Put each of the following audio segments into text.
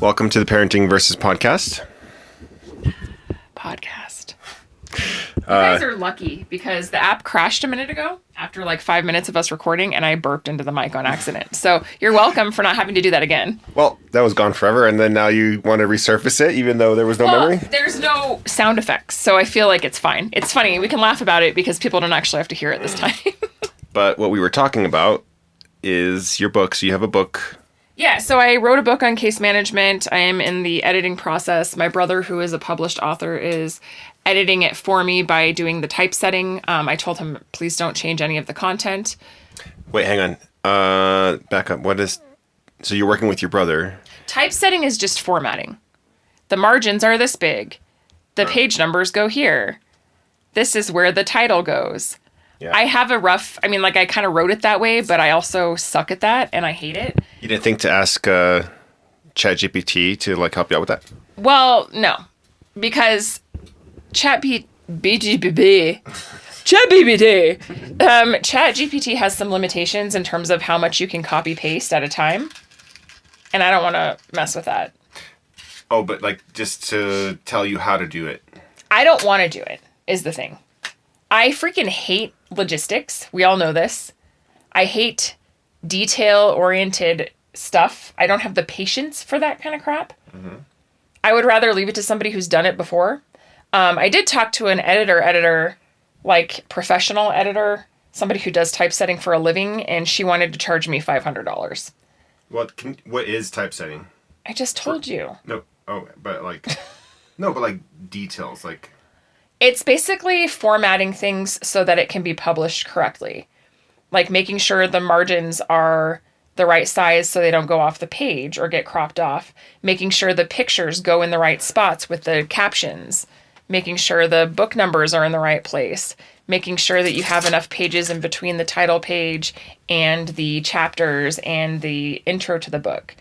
Welcome to the Parenting Versus Podcast. You guys are lucky because the app crashed a minute ago after like 5 minutes of us recording, and I burped into the mic on accident. So you're welcome for not having to do that again. Well, that was gone forever, and then now you want to resurface it even though there was no memory? There's no sound effects, so I feel like it's fine. It's funny. We can laugh about it because people don't actually have to hear it this time. But what we were talking about is your book. So you have a book. Yeah, so I wrote a book on case management. I am in the editing process. My brother, who is a published author, is editing it for me by doing the typesetting. I told him, please don't change any of the content. Wait, hang on. Back up. So you're working with your brother. Typesetting is just formatting. The margins are this big. The page numbers go here. This is where the title goes. Yeah. I have I kind of wrote it that way, but I also suck at that, and I hate it. You didn't think to ask ChatGPT to help you out with that? Well, no. Because ChatGPT has some limitations in terms of how much you can copy paste at a time, and I don't want to mess with that. Oh, but just to tell you how to do it. I don't want to do it, is the thing. I freaking hate logistics. We all know this. I hate detail-oriented stuff. I don't have the patience for that kind of crap. Mm-hmm. I would rather leave it to somebody who's done it before. I did talk to an editor, professional editor, somebody who does typesetting for a living, and she wanted to charge me $500. What is typesetting? I just told you. No. Oh, but details, It's basically formatting things so that it can be published correctly. Making sure the margins are the right size so they don't go off the page or get cropped off. Making sure the pictures go in the right spots with the captions. Making sure the book numbers are in the right place. Making sure that you have enough pages in between the title page and the chapters and the intro to the book.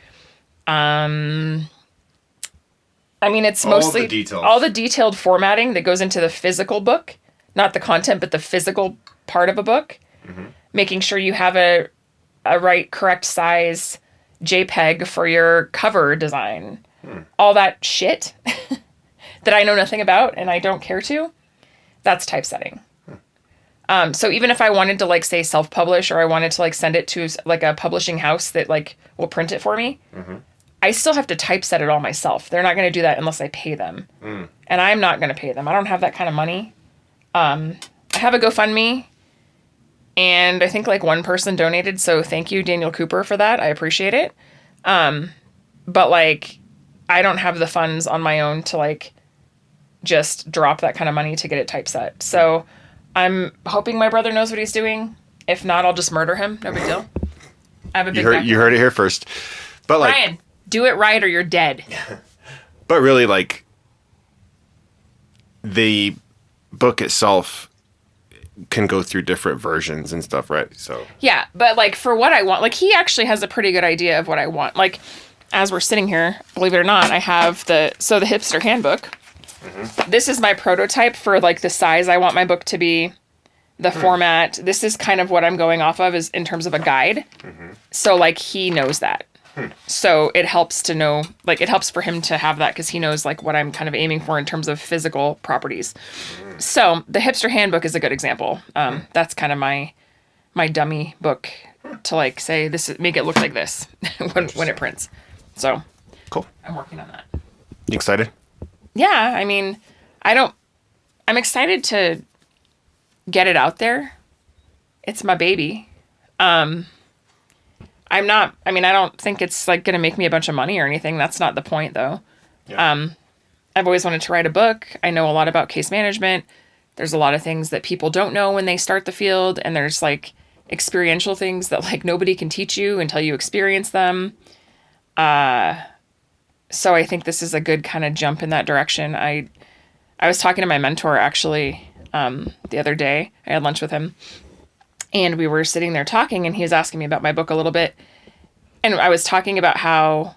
It's mostly all the detailed formatting that goes into the physical book, not the content, but the physical part of a book. Mm-hmm. Making sure you have a correct size JPEG for your cover design. All that shit that I know nothing about and I don't care to, that's typesetting. So even if I wanted to say self-publish, or I wanted to send it to a publishing house that will print it for me, mm-hmm. I still have to typeset it all myself. They're not going to do that unless I pay them. And I'm not going to pay them. I don't have that kind of money. I have a GoFundMe, and I think one person donated, so thank you, Daniel Cooper, for that. I appreciate it. But I don't have the funds on my own to just drop that kind of money to get it typeset. So I'm hoping my brother knows what he's doing. If not, I'll just murder him. No big deal. I have a big You heard it here first. But Ryan, do it right or you're dead. But really, the book itself can go through different versions and stuff, right? So yeah, but for what I want, he actually has a pretty good idea of what I want. As we're sitting here, believe it or not, I have the hipster handbook. Mm-hmm. This is my prototype for the size I want my book to be, the format. This is kind of what I'm going off of is in terms of a guide. Mm-hmm. So he knows that. So it helps to know, it helps for him to have that because he knows what I'm kind of aiming for in terms of physical properties. So the hipster handbook is a good example. That's kind of my dummy book to say make it look like this when it prints. So cool. I'm working on that. You excited? Yeah. I'm excited to get it out there. It's my baby. I don't think it's going to make me a bunch of money or anything. That's not the point though. Yeah. I've always wanted to write a book. I know a lot about case management. There's a lot of things that people don't know when they start the field. And there's experiential things that nobody can teach you until you experience them. So I think this is a good kind of jump in that direction. I was talking to my mentor actually, the other day. I had lunch with him. And we were sitting there talking, and he was asking me about my book a little bit. And I was talking about how,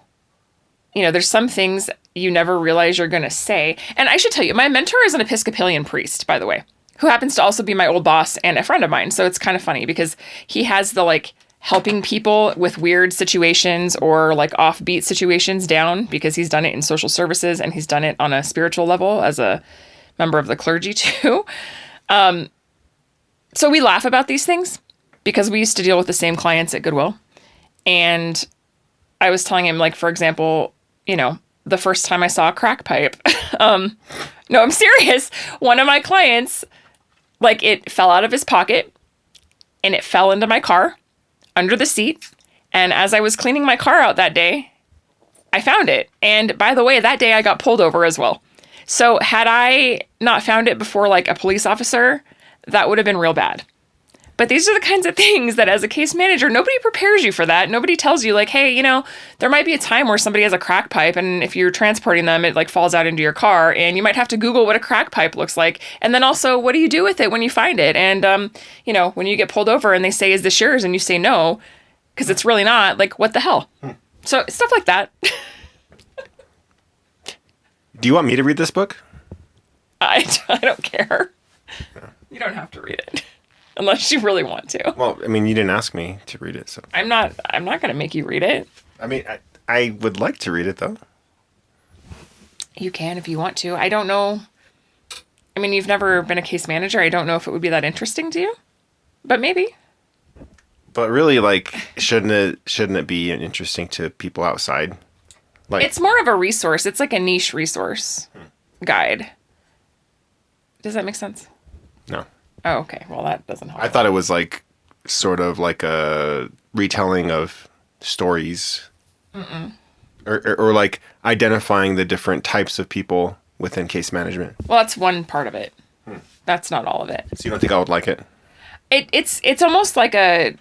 there's some things you never realize you're going to say. And I should tell you, my mentor is an Episcopalian priest, by the way, who happens to also be my old boss and a friend of mine. So it's kind of funny because he has the helping people with weird situations or like offbeat situations down, because he's done it in social services and he's done it on a spiritual level as a member of the clergy too. So we laugh about these things because we used to deal with the same clients at Goodwill. And I was telling him, like, for example, you know, the first time I saw a crack pipe, no, I'm serious. One of my clients, like, it fell out of his pocket and it fell into my car under the seat. And as I was cleaning my car out that day, I found it. And by the way, that day I got pulled over as well. So had I not found it before, like, a police officer, that would have been real bad. But these are the kinds of things that as a case manager, nobody prepares you for that. Nobody tells you, like, hey, you know, there might be a time where somebody has a crack pipe, and if you're transporting them, it like falls out into your car, and you might have to Google what a crack pipe looks like. And then also, what do you do with it when you find it? And, you know, when you get pulled over and they say, is this yours? And you say no, because it's really not, like, what the hell? So stuff like that. Do you want me to read this book? I don't care. Yeah. You don't have to read it. Unless you really want to. Well, I mean, you didn't ask me to read it, so. I'm not going to make you read it. I mean, I would like to read it, though. You can if you want to. I don't know. I mean, you've never been a case manager. I don't know if it would be that interesting to you. But maybe. But really, like, shouldn't it be interesting to people outside? Like, it's more of a resource. It's like a niche resource guide. Does that make sense? No. Oh, okay. Well, that doesn't help. I thought it was like sort of like a retelling of stories. Or like identifying the different types of people within case management. Well, that's one part of it. That's not all of it. So you don't think I would like it? It's almost like a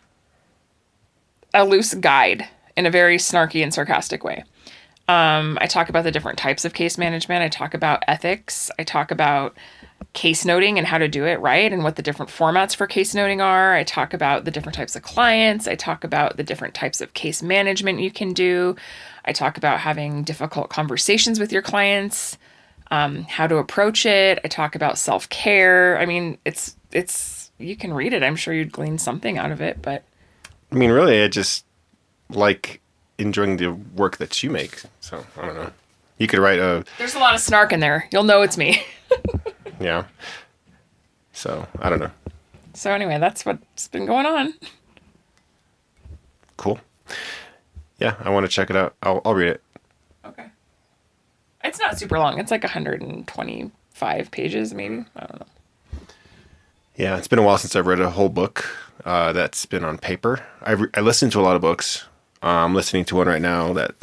loose guide in a very snarky and sarcastic way. I talk about the different types of case management. I talk about ethics. I talk about case noting and how to do it right and what the different formats for case noting are. I talk about the different types of clients. I talk about the different types of case management you can do. I talk about having difficult conversations with your clients, how to approach it. I talk about self-care. I mean, it's you can read it. I'm sure you'd glean something out of it, but I mean, really, I just like enjoying the work that you make. So, I don't know. You could write There's a lot of snark in there. You'll know it's me. Yeah. So, I don't know. So anyway, that's what's been going on. Cool. Yeah, I want to check it out. I'll read it. Okay. It's not super long. It's like 125 pages, maybe. I don't know. Yeah, it's been a while since I've read a whole book that's been on paper. I listen to a lot of books. I'm listening to one right now that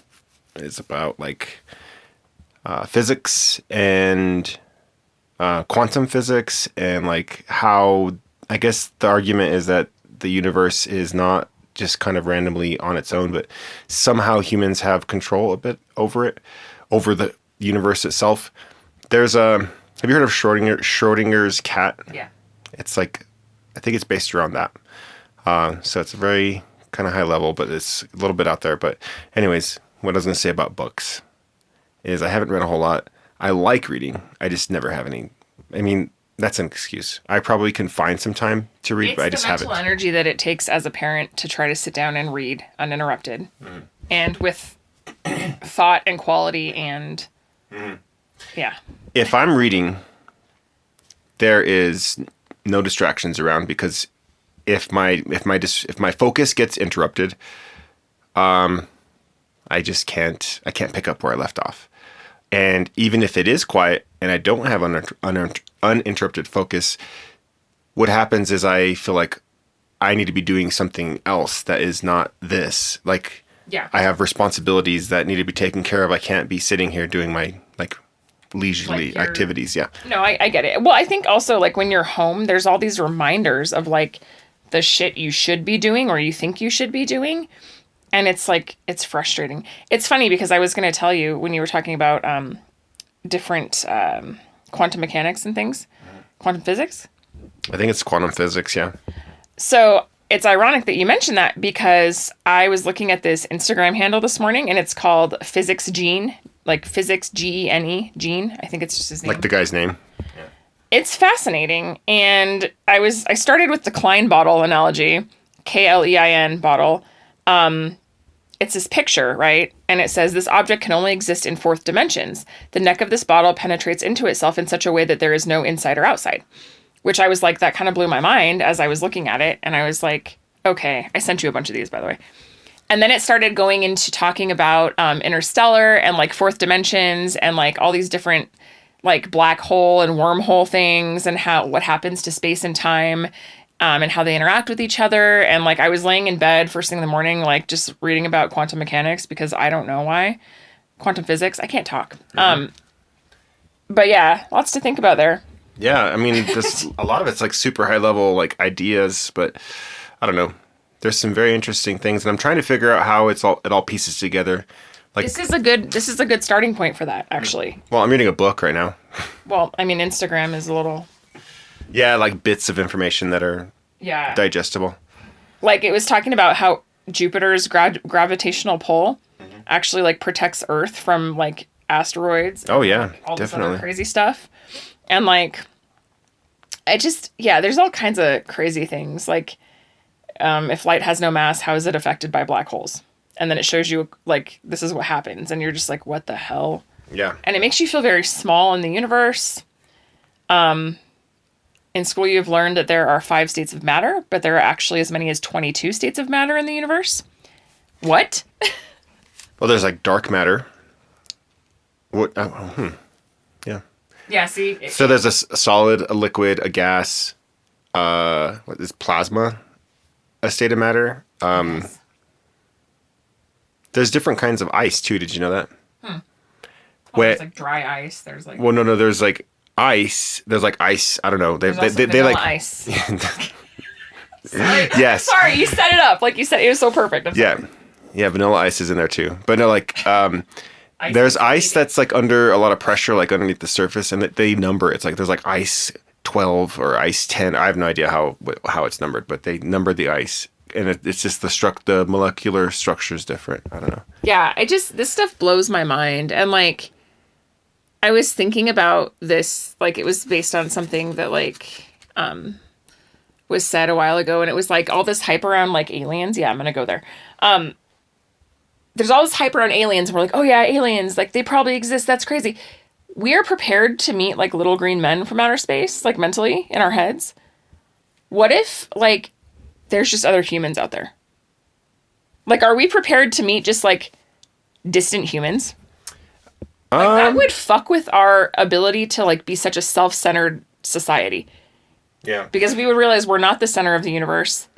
is about like physics and quantum physics, and like how, I guess the argument is that the universe is not just kind of randomly on its own, but somehow humans have control a bit over it, over the universe itself. There's have you heard of Schrodinger's cat? Yeah. It's like, I think it's based around that. So it's a very kind of high level, but it's a little bit out there. But anyways, what I was going to say about books is I haven't read a whole lot. I like reading. I just never have any. I mean, that's an excuse. I probably can find some time to read, but I just haven't. It's the mental energy that it takes as a parent to try to sit down and read uninterrupted, and with thought and quality and yeah. If I'm reading, there is no distractions around, because if my focus gets interrupted, I just can't pick up where I left off. And even if it is quiet and I don't have uninterrupted focus, what happens is I feel like I need to be doing something else that is not this. Like, yeah, I have responsibilities that need to be taken care of. I can't be sitting here doing my like leisurely activities. Yeah. No, I get it. Well, I think also like when you're home, there's all these reminders of like the shit you should be doing or you think you should be doing. And it's like, it's frustrating. It's funny because I was going to tell you when you were talking about different quantum mechanics and things, quantum physics. I think it's quantum physics, yeah. So it's ironic that you mentioned that, because I was looking at this Instagram handle this morning and it's called Physics Gene, like Physics Gene, Gene. I think it's just his name. Like the guy's name. Yeah. It's fascinating. And I started with the Klein bottle analogy. Klein bottle. It's this picture, right? And it says, this object can only exist in fourth dimensions. The neck of this bottle penetrates into itself in such a way that there is no inside or outside. Which I was like, that kind of blew my mind as I was looking at it. And I was like, okay, I sent you a bunch of these, by the way. And then it started going into talking about interstellar and like fourth dimensions and like all these different like black hole and wormhole things and what happens to space and time. And how they interact with each other. And like, I was laying in bed first thing in the morning, like just reading about quantum mechanics because I don't know why. Quantum physics. I can't talk. Mm-hmm. But yeah, lots to think about there. Yeah. I mean, a lot of it's like super high level, like ideas, but I don't know. There's some very interesting things. And I'm trying to figure out how it all pieces together. Like, this is a good starting point for that, actually. Well, I'm reading a book right now. Well, I mean, Instagram is a little... Yeah, like bits of information that are digestible. Like it was talking about how Jupiter's gravitational pull actually like protects Earth from like asteroids. Oh yeah, all definitely. This other crazy stuff. And like, there's all kinds of crazy things. Like, if light has no mass, how is it affected by black holes? And then it shows you like this is what happens, and you're just like, what the hell? Yeah. And it makes you feel very small in the universe. In school, you've learned that there are 5 states of matter, but there are actually as many as 22 states of matter in the universe. What? Well, there's like dark matter. What? Yeah. Yeah. See. So there's a solid, a liquid, a gas. What is plasma? A state of matter. Yes. There's different kinds of ice too. Did you know that? Well, there's like dry ice. There's like. Well, no. There's like. Ice. There's like ice. I don't know. They like ice. Yes. Sorry, you set it up. Like you said, it was so perfect. Yeah. Vanilla ice is in there too. But no, like there's ice that's like under a lot of pressure, like underneath the surface, and they number. It's like there's like ice 12 or ice 10. I have no idea how it's numbered, but they numbered the ice, and it's just the molecular structure is different. I don't know. Yeah, this stuff blows my mind, and like. I was thinking about this, like it was based on something that like was said a while ago, and it was like all this hype around like aliens. Yeah, I'm gonna go there. There's all this hype around aliens, and we're like, oh yeah, aliens, like they probably exist. That's crazy. We are prepared to meet like little green men from outer space, like mentally in our heads. What if like there's just other humans out there? Like, are we prepared to meet just like distant humans? Like, that would fuck with our ability to, like, be such a self-centered society. Yeah. Because we would realize we're not the center of the universe.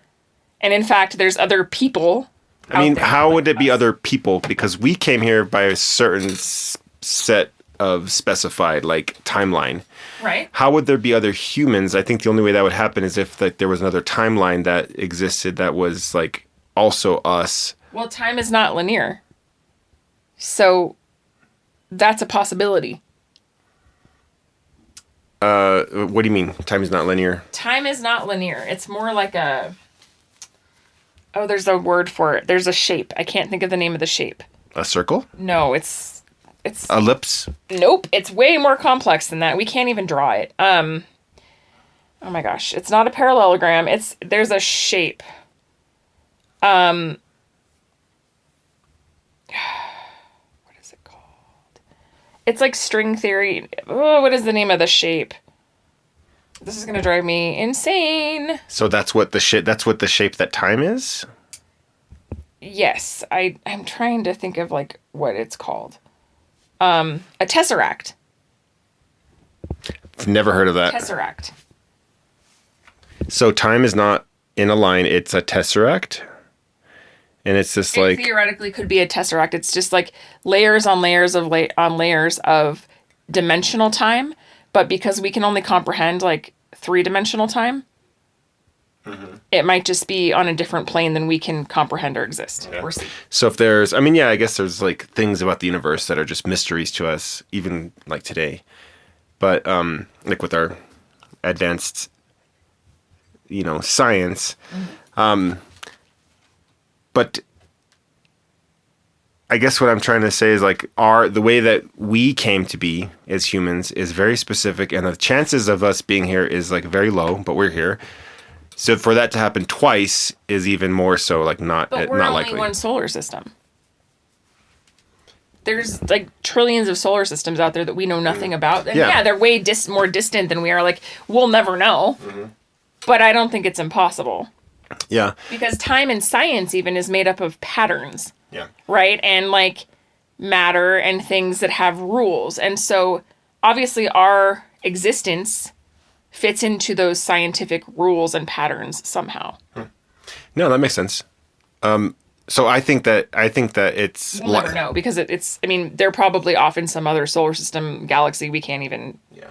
And, in fact, there's other people I mean, how would it be other people? Because we came here by a certain set of specified, like, timeline. Right. How would there be other humans? I think the only way that would happen is if, like, there was another timeline that existed that was, like, also us. Well, time is not linear. So... that's a possibility. What do you mean? Time is not linear? Time is not linear. It's more like a... Oh, there's a word for it. There's a shape. I can't think of the name of the shape. A circle? No, it's... Ellipse? Nope. It's way more complex than that. We can't even draw it. Oh my gosh. It's not a parallelogram. There's a shape. It's like string theory. Oh, what is the name of the shape? This is gonna drive me insane. So that's what the shape that time is? Yes. I'm trying to think of like what it's called. A tesseract. I've never heard of that. Tesseract. So time is not in a line, it's a tesseract? And it's just it like... theoretically could be a tesseract. It's just like layers on layers of layers of dimensional time. But because we can only comprehend like 3-dimensional time, it might just be on a different plane than we can comprehend or exist. Yeah. Or see. So if there's... I mean, yeah, I guess there's like things about the universe that are just mysteries to us, even like today. But like with our advanced, science... But I guess what I'm trying to say is like the way that we came to be as humans is very specific, and the chances of us being here is like very low, but we're here. So for that to happen twice is even more so like not But we're not only likely. one solar system. There's like trillions of solar systems out there that we know nothing about. And yeah they're way more distant than we are. Like, we'll never know. Mm-hmm. But I don't think it's impossible. Yeah. Because time and science even is made up of patterns. Yeah. Right? And like matter and things that have rules. And so obviously our existence fits into those scientific rules and patterns somehow. No, that makes sense. So I think that it's... We'll never know, because it's... I mean, they're probably off in some other solar system galaxy we can't even... Yeah.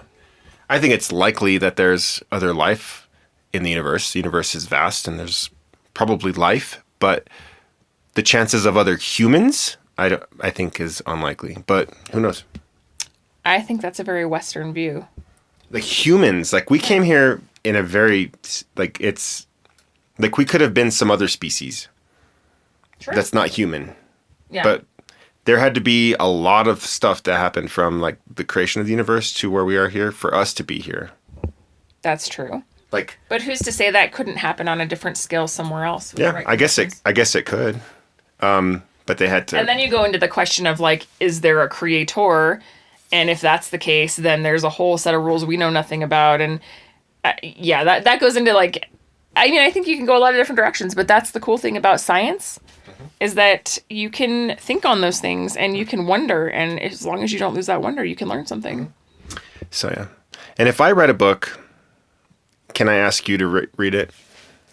I think it's likely that there's other life in the universe. The universe is vast, and there's probably life, but the chances of other humans, I think, is unlikely. But who knows? I think that's a very Western view. Like humans, like we came here in a very, like it's, like we could have been some other species. Sure. That's not human. Yeah. But there had to be a lot of stuff that happened from like the creation of the universe to where we are here for us to be here. That's true. Like, but who's to say that couldn't happen on a different scale somewhere else? Yeah, right, I guess it could. But they had to. And then you go into the question of like, is there a creator? And if that's the case, then there's a whole set of rules we know nothing about. And that goes into like, I mean, I think you can go a lot of different directions, but that's the cool thing about science, is that you can think on those things and you can wonder. And as long as you don't lose that wonder, you can learn something. So, yeah. And if I read a book, can I ask you to read it?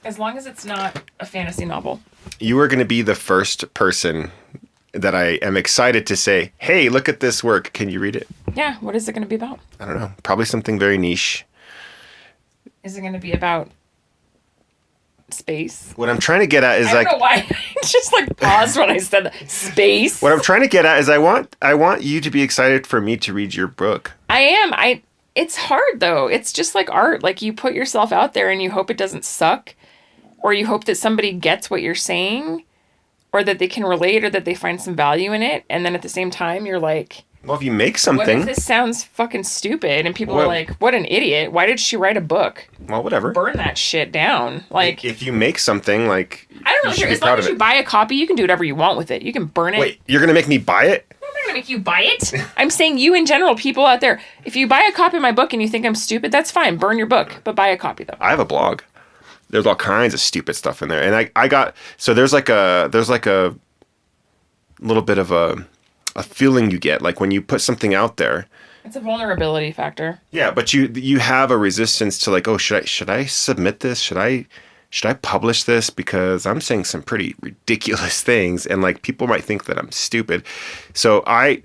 As long as it's not a fantasy novel. You are going to be the first person that I am excited to say, hey, look at this work. Can you read it? Yeah. What is it going to be about? I don't know. Probably something very niche. Is it going to be about space? What I'm trying to get at is I don't know why I just like paused when I said that. Space. What I'm trying to get at is I want you to be excited for me to read your book. I am. It's hard though. It's just like art. Like you put yourself out there and you hope it doesn't suck, or you hope that somebody gets what you're saying, or that they can relate, or that they find some value in it. And then at the same time, you're like, well, if you make something... What if this sounds fucking stupid? And people are like, what an idiot. Why did she write a book? Well, whatever. Burn that shit down. Like, if you make something, like, I don't know. As long as you buy a copy, you can do whatever you want with it. You can burn it. Wait, you're going to make me buy it? I'm not going to make you buy it. I'm saying you in general, people out there. If you buy a copy of my book and you think I'm stupid, that's fine. Burn your book. But buy a copy, though. I have a blog. There's all kinds of stupid stuff in there. And I got... So there's like a little bit of a feeling you get, like when you put something out there. It's a vulnerability factor. Yeah, but you have a resistance to like, oh, should I submit this? Should I publish this? Because I'm saying some pretty ridiculous things, and like people might think that I'm stupid. So I've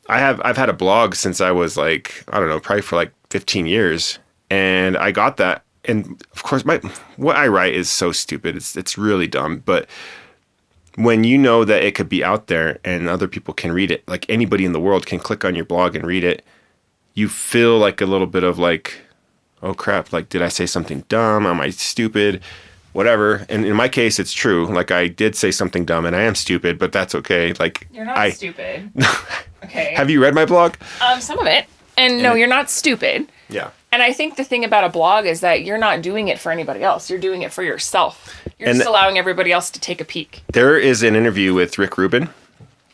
had a blog since I was like, I don't know, probably for like 15 years, and I got that, and of course what I write is so stupid. It's really dumb, but when you know that it could be out there and other people can read it, like anybody in the world can click on your blog and read it, you feel like a little bit of like, oh crap, like did I say something dumb? Am I stupid? Whatever. And in my case, it's true. Like I did say something dumb and I am stupid, but that's okay. Like you're not stupid. Okay. Have you read my blog? Some of it. And no, you're not stupid. Yeah. And I think the thing about a blog is that you're not doing it for anybody else. You're doing it for yourself. You're just allowing everybody else to take a peek. There is an interview with Rick Rubin.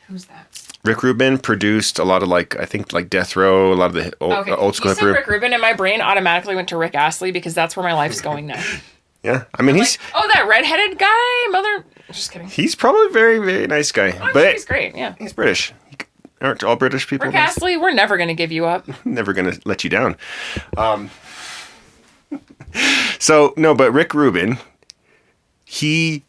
Who's that? Rick Rubin produced a lot of like, I think like Death Row, a lot of the old school. You said Rick Rubin and my brain automatically went to Rick Astley because that's where my life's going now. Yeah. I mean, he's... Like, that redheaded guy? Just kidding. He's probably a very, very nice guy. I'm sure he's great, yeah. He's British. Aren't all British people? Rick Astley, we're never going to give you up. Never going to let you down. So, no, but Rick Rubin, he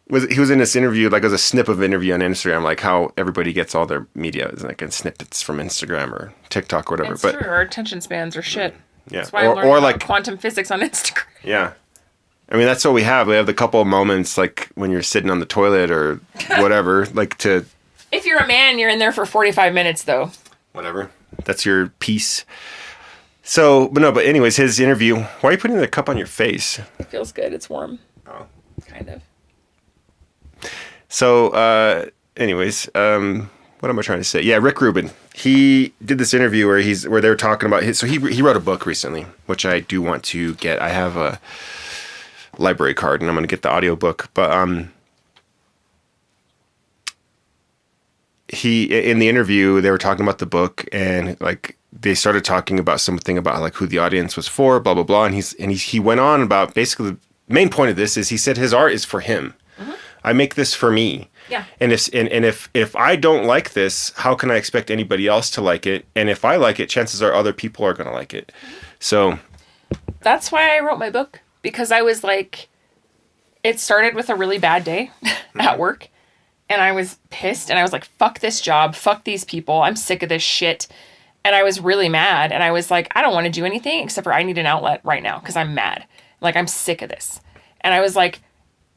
was in this interview, like it was a snip of an interview on Instagram, like how everybody gets all their media, like in snippets from Instagram or TikTok or whatever. It's true, our attention spans are shit. Yeah. That's why I learned about quantum physics on Instagram. Yeah. I mean, that's what we have. We have the couple of moments, like when you're sitting on the toilet or whatever, like to... If you're a man, you're in there for 45 minutes, though. Whatever. That's your piece. So, but anyways, his interview... Why are you putting the cup on your face? It feels good. It's warm. Oh. Kind of. So, anyways, what am I trying to say? Yeah, Rick Rubin. He did this interview where they were talking about his... So he wrote a book recently, which I do want to get. I have library card, and I'm going to get the audiobook. But in the interview, they were talking about the book, and like they started talking about something about like who the audience was for, blah blah blah, and he went on about basically the main point of this is he said his art is for him. Mm-hmm. I make this for me. Yeah. And if I don't like this, how can I expect anybody else to like it? And if I like it, chances are other people are going to like it. So that's why I wrote my book, because I was like, it started with a really bad day at work, and I was pissed, and I was like, fuck this job, fuck these people, I'm sick of this shit. And I was really mad, and I was like, I don't want to do anything except for I need an outlet right now because I'm mad. Like, I'm sick of this. And I was like,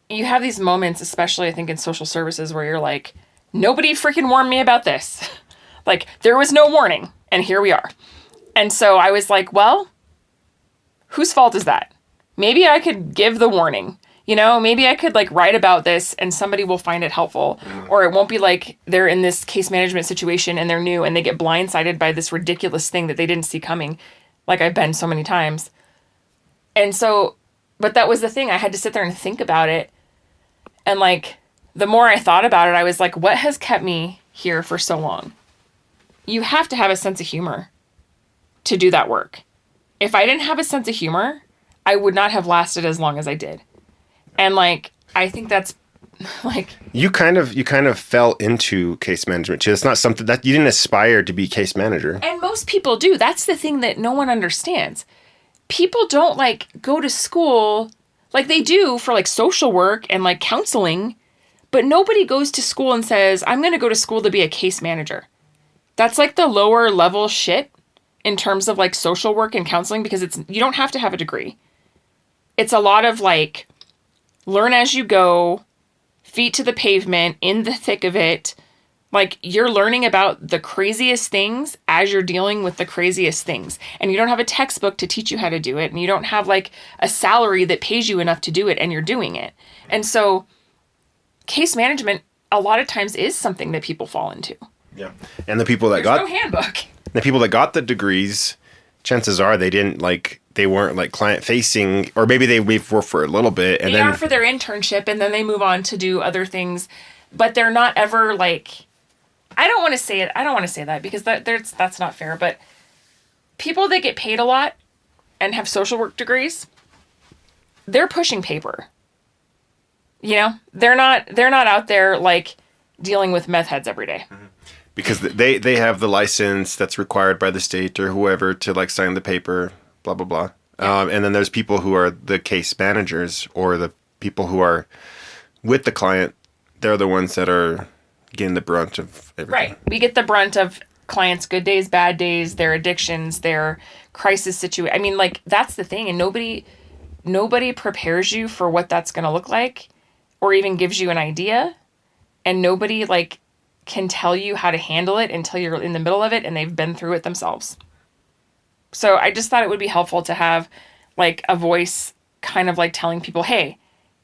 you have these moments, especially I think in social services, where you're like, nobody freaking warned me about this. Like, there was no warning, and here we are. And so I was like, well, whose fault is that? Maybe I could give the warning. You know, maybe I could like write about this and somebody will find it helpful. Or it won't be like they're in this case management situation and they're new and they get blindsided by this ridiculous thing that they didn't see coming, like I've been so many times. And so, but that was the thing. I had to sit there and think about it. And like, the more I thought about it, I was like, what has kept me here for so long? You have to have a sense of humor to do that work. If I didn't have a sense of humor, I would not have lasted as long as I did. And like, I think that's like, you kind of fell into case management too. It's not something that you didn't aspire to be case manager. And most people do. That's the thing that no one understands. People don't like go to school like they do for like social work and like counseling, but nobody goes to school and says, I'm going to go to school to be a case manager. That's like the lower level shit in terms of like social work and counseling, because you don't have to have a degree. It's a lot of like, learn as you go, feet to the pavement, in the thick of it. Like, you're learning about the craziest things as you're dealing with the craziest things. And you don't have a textbook to teach you how to do it. And you don't have like a salary that pays you enough to do it, and you're doing it. And so case management a lot of times is something that people fall into. Yeah. And the people that There's no handbook. The people that got the degrees, chances are they weren't like client facing, or maybe they were for a little bit, and they then are for their internship, and then they move on to do other things, but they're not ever like, I don't want to say that because that's not fair, but people that get paid a lot and have social work degrees, they're pushing paper. You know, they're not out there like dealing with meth heads every day. Mm-hmm. Because they have the license that's required by the state or whoever to like sign the paper, blah, blah, blah. Yeah. And then there's people who are the case managers, or the people who are with the client. They're the ones that are getting the brunt of everything. Right. We get the brunt of clients' good days, bad days, their addictions, their crisis situation. I mean, like, that's the thing. And nobody prepares you for what that's going to look like, or even gives you an idea. And nobody like can tell you how to handle it until you're in the middle of it and they've been through it themselves. So I just thought it would be helpful to have like a voice kind of like telling people, hey,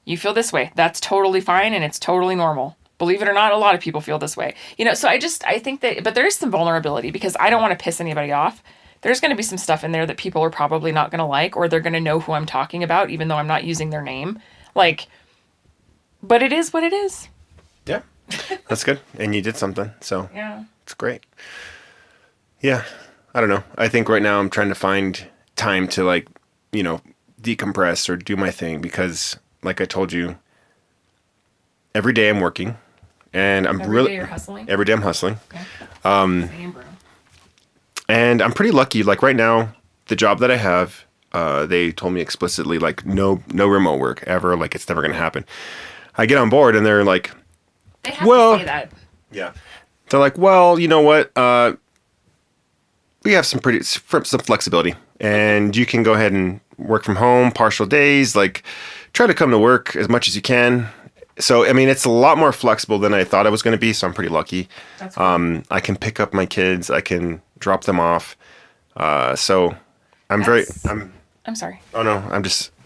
you feel this way. That's totally fine. And it's totally normal. Believe it or not, a lot of people feel this way. You know, so I think that, but there is some vulnerability, because I don't want to piss anybody off. There's going to be some stuff in there that people are probably not going to like, or they're going to know who I'm talking about, even though I'm not using their name. Like, but it is what it is. Yeah. That's good. And you did something. So yeah, it's great. Yeah. I don't know. I think right now I'm trying to find time to like, you know, decompress or do my thing, because like I told you, every day I'm working, and every day you're hustling. Every day I'm hustling. Okay. Same, bro. And I'm pretty lucky. Like right now, the job that I have, they told me explicitly, like no remote work ever. Like it's never going to happen. I get on board and they're like, they have to say that. Yeah. They're like, well, you know what? We have some flexibility, and you can go ahead and work from home, partial days, like try to come to work as much as you can. So, I mean, it's a lot more flexible than I thought it was going to be. So I'm pretty lucky. That's cool. I can pick up my kids. I can drop them off. So I'm sorry. Oh no,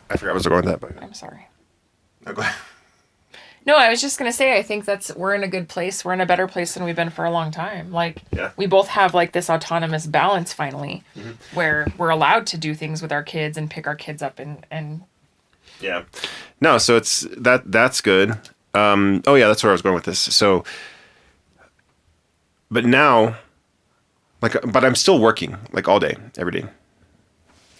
I forgot I was going with that, but I'm sorry. No, go ahead. No, I was just going to say, I think we're in a good place. We're in a better place than we've been for a long time. Like, yeah. We both have like this autonomous balance finally, mm-hmm. where we're allowed to do things with our kids and pick our kids up and Yeah. No, so it's that's good. Oh yeah, that's where I was going with this. So, but now, but I'm still working like all day, every day.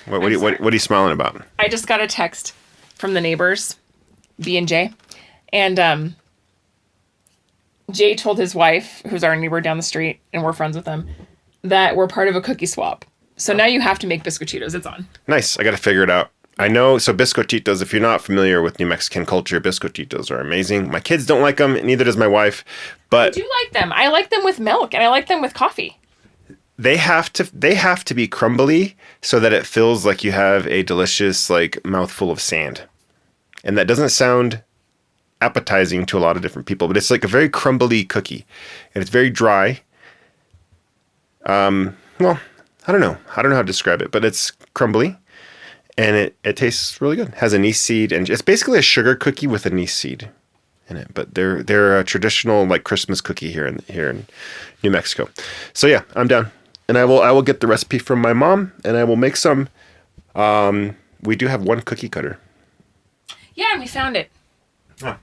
What are you smiling about? I just got a text from the neighbors, B and J, and Jay told his wife, who's our neighbor down the street, and we're friends with them, that we're part of a cookie swap. So now you have to make biscochitos. It's on. Nice. I got to figure it out. I know. So biscochitos, if you're not familiar with New Mexican culture, biscochitos are amazing. My kids don't like them. Neither does my wife. But I do like them. I like them with milk, and I like them with coffee. They have to be crumbly so that it feels like you have a delicious like mouthful of sand. And that doesn't sound appetizing to a lot of different people, but it's like a very crumbly cookie, and it's very dry. Well, I don't know how to describe it, but it's crumbly, and it tastes really good. It has anise seed, and it's basically a sugar cookie with anise seed in it. But they're a traditional like Christmas cookie here in New Mexico. So yeah, I'm down, and I will get the recipe from my mom, and I will make some. We do have one cookie cutter. Yeah, and we found it. I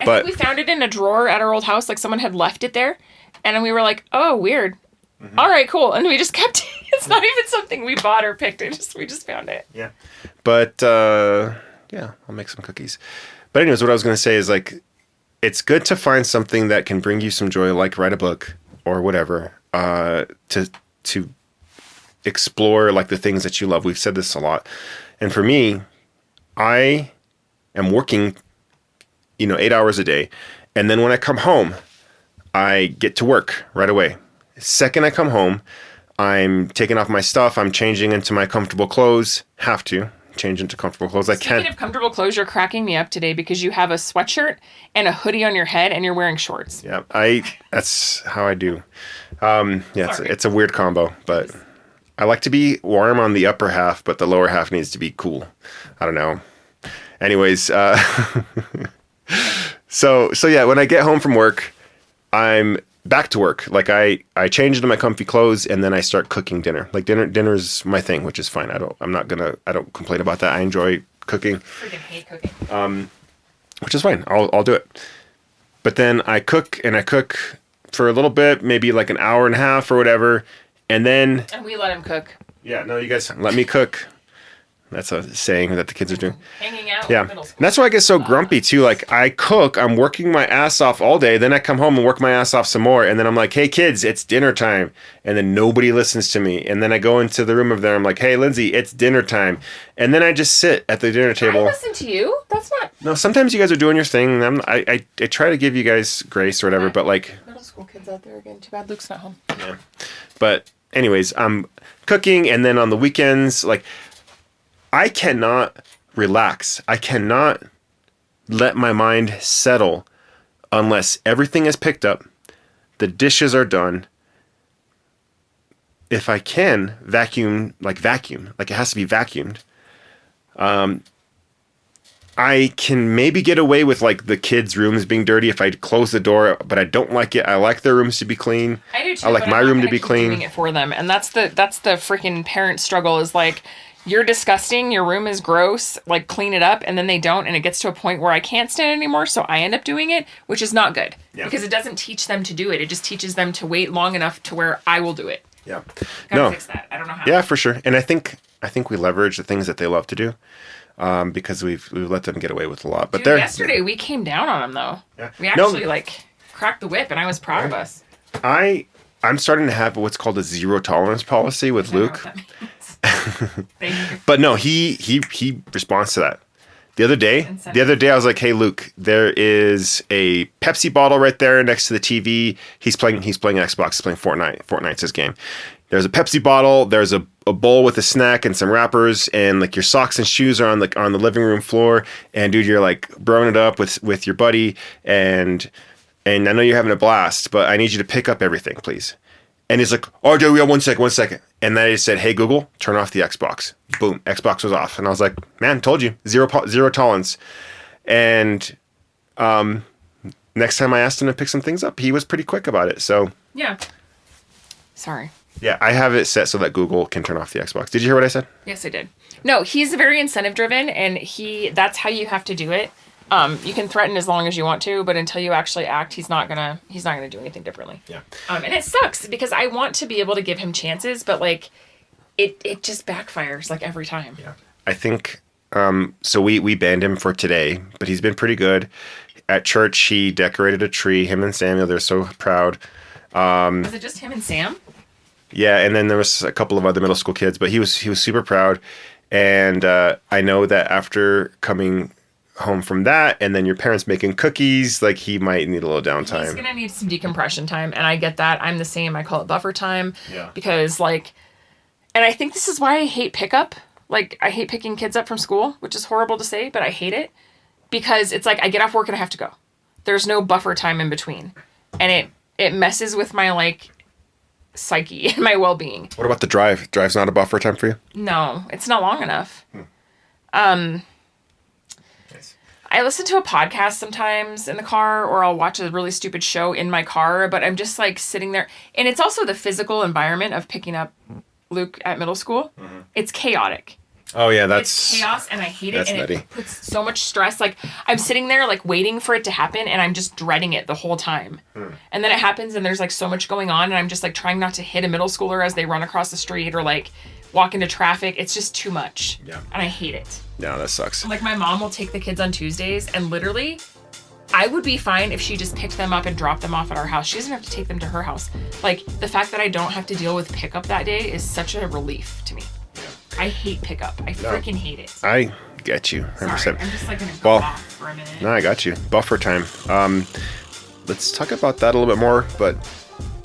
think we found it in a drawer at our old house. Like someone had left it there, and then we were like, "Oh, weird." Mm-hmm. All right, cool. And we just kept it. It's not even something we bought or picked. We just found it. Yeah. But yeah, I'll make some cookies. But anyways, what I was going to say is like, it's good to find something that can bring you some joy, like write a book or whatever, to explore like the things that you love. We've said this a lot. And for me, I am working, 8 hours a day. And then when I come home, I get to work right away. Second I come home, I'm taking off my stuff. I'm changing into my comfortable clothes. Have to change into comfortable clothes. Speaking of comfortable clothes, you're cracking me up today because you have a sweatshirt and a hoodie on your head and you're wearing shorts. Yeah, that's how I do. Yeah, it's a weird combo, but I like to be warm on the upper half, but the lower half needs to be cool. I don't know. Anyways, so yeah, when I get home from work, I'm back to work. Like I change into my comfy clothes and then I start cooking dinner. Like dinner's my thing, which is fine. I don't complain about that. I enjoy cooking. Freaking hate cooking. Which is fine. I'll do it. But then I cook for a little bit, maybe like an hour and a half or whatever, and we let him cook. Yeah, no, you guys let me cook. That's a saying that the kids are doing. Hanging out with middle school. And that's why I get so grumpy too. Like I cook, I'm working my ass off all day. Then I come home and work my ass off some more. And then I'm like, hey kids, it's dinner time. And then nobody listens to me. And then I go into the room of them. I'm like, hey Lindsey, it's dinner time. And then I just sit at the dinner table. I listen to you. That's not. No, sometimes you guys are doing your thing. I try to give you guys grace or whatever, but like. Middle school kids out there again. Too bad Luke's not home. Yeah. But anyways, I'm cooking, and then on the weekends, like. I cannot relax. I cannot let my mind settle unless everything is picked up, the dishes are done. If I can vacuum, like it has to be vacuumed. I can maybe get away with like the kids' rooms being dirty if I close the door, but I don't like it. I like their rooms to be clean. I do too. I like my room to be clean. Doing it for them, and that's the freaking parent struggle. Is like. You're disgusting, your room is gross, like clean it up, and then they don't, and it gets to a point where I can't stand it anymore, so I end up doing it, which is not good. Yeah. Because it doesn't teach them to do it. It just teaches them to wait long enough to where I will do it. Yeah. Gotta fix that. I don't know how. Yeah, for sure. And I think we leverage the things that they love to do, because we've let them get away with a lot. But yesterday we came down on them though. Yeah. We actually cracked the whip, and I was proud of us. I'm starting to have what's called a zero tolerance policy with Luke. But no, he responds to that. The other day I was like, "Hey Luke, there is a Pepsi bottle right there next to the TV. He's playing Xbox, he's playing Fortnite. Fortnite's his game. There's a Pepsi bottle, there's a bowl with a snack and some wrappers, and like your socks and shoes are on the living room floor. And dude, you're like throwing it up with your buddy, and I know you're having a blast, but I need you to pick up everything, please." And he's like, "Oh, dude, we have 1 second. And then I said, "Hey, Google, turn off the Xbox." Boom, Xbox was off. And I was like, "Man, told you, zero tolerance." And next time I asked him to pick some things up, he was pretty quick about it. So yeah. Sorry. Yeah, I have it set so that Google can turn off the Xbox. Did you hear what I said? Yes, I did. No, he's very incentive driven, and that's how you have to do it. You can threaten as long as you want to, but until you actually act, he's not gonna do anything differently. Yeah. And it sucks because I want to be able to give him chances, but like, it just backfires like every time. Yeah. I think so. We banned him for today, but he's been pretty good. At church, he decorated a tree. Him and Samuel, they're so proud. Was it just him and Sam? Yeah, and then there was a couple of other middle school kids, but he was super proud. And I know that after coming home from that, and then your parents making cookies, like he might need a little downtime. He's gonna need some decompression time, and I get that. I'm the same. I call it buffer time. Yeah. Because like, and I think this is why I hate pickup. Like, I hate picking kids up from school, which is horrible to say, but I hate it because it's like I get off work and I have to go. There's no buffer time in between, and it messes with my like psyche and my well-being. What about the drive? Drive's not a buffer time for you? No, it's not long enough. Nice. I listen to a podcast sometimes in the car, or I'll watch a really stupid show in my car, but I'm just like sitting there. And it's also the physical environment of picking up Luke at middle school. Mm-hmm. It's chaotic. Oh yeah, it's chaos, and I hate it, and nutty. It puts so much stress. Like, I'm sitting there like waiting for it to happen, and I'm just dreading it the whole time. And then it happens, and there's like so much going on, and I'm just like trying not to hit a middle schooler as they run across the street or like walk into traffic. It's just too much. Yeah. And I hate it. No, that sucks. Like, my mom will take the kids on Tuesdays, and literally, I would be fine if she just picked them up and dropped them off at our house. She doesn't have to take them to her house. Like, the fact that I don't have to deal with pickup that day is such a relief to me. I hate pickup. I freaking hate it. I get you. 100%. Sorry, I'm just like gonna go off for a minute. No, I got you. Buffer time. Let's talk about that a little bit more, but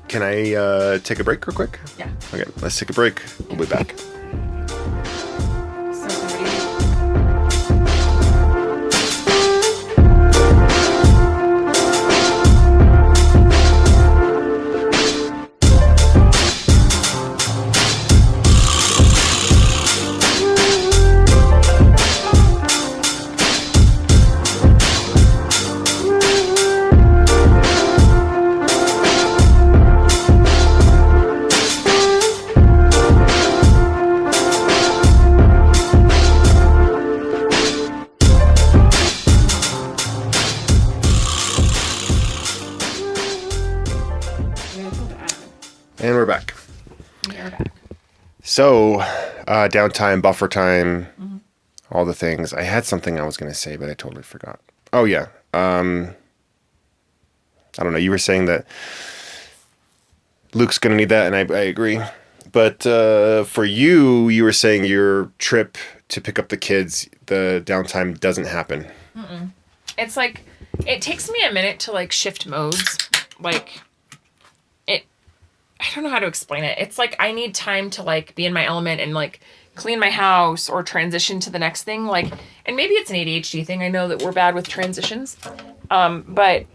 can I take a break real quick? Yeah. Okay, let's take a break. We'll be back. And we're back. So, downtime, buffer time, all the things. I had something I was going to say, but I totally forgot. Oh, yeah. I don't know. You were saying that Luke's going to need that, and I agree. But for you, you were saying your trip to pick up the kids, the downtime doesn't happen. Mm-mm. It's like, it takes me a minute to like shift modes. Like, I don't know how to explain it. It's like I need time to like be in my element and like clean my house or transition to the next thing. Like, and maybe it's an ADHD thing. I know that we're bad with transitions. But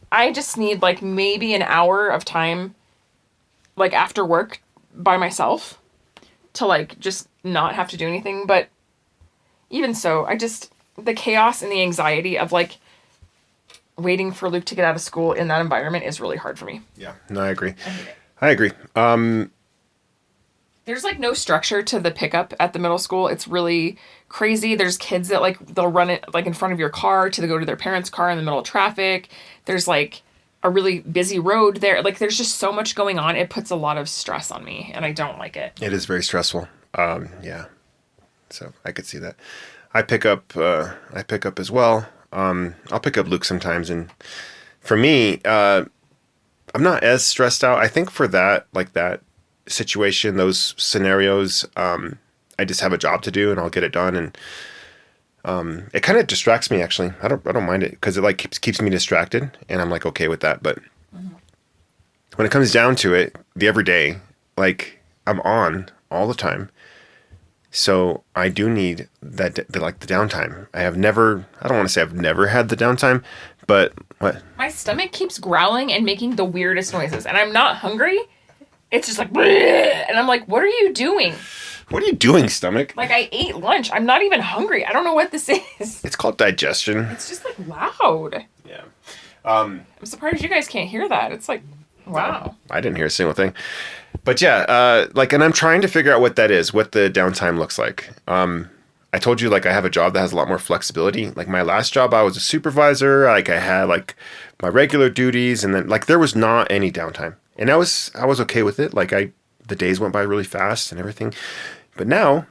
I just need like maybe an hour of time, like after work by myself, to like just not have to do anything. But even so, the chaos and the anxiety of like waiting for Luke to get out of school in that environment is really hard for me. Yeah, no, I agree. I hate it. I agree. There's like no structure to the pickup at the middle school. It's really crazy. There's kids that like, they'll run it like in front of your car to go to their parents' car in the middle of traffic. There's like a really busy road there. Like, there's just so much going on. It puts a lot of stress on me, and I don't like it. It is very stressful. Yeah. So I could see that. I pick up as well. I'll pick up Luke sometimes, and for me, I'm not as stressed out. I think for that, like that situation, those scenarios, I just have a job to do and I'll get it done. And it kind of distracts me, actually. I don't mind it because it like keeps me distracted, and I'm like okay with that. But when it comes down to it, the everyday, like I'm on all the time. So I do need the downtime. I don't want to say I've never had the downtime, but what? My stomach keeps growling and making the weirdest noises, and I'm not hungry. It's just like, bleh, and I'm like, what are you doing? What are you doing, stomach? Like, I ate lunch. I'm not even hungry. I don't know what this is. It's called digestion. It's just like loud. Yeah. I'm surprised you guys can't hear that. It's like, Wow. I didn't hear a single thing. But yeah, and I'm trying to figure out what that is, what the downtime looks like. I told you, I have a job that has a lot more flexibility. Like, my last job, I was a supervisor. Like, I had, my regular duties, and then, there was not any downtime. And I was okay with it. The days went by really fast and everything. But now,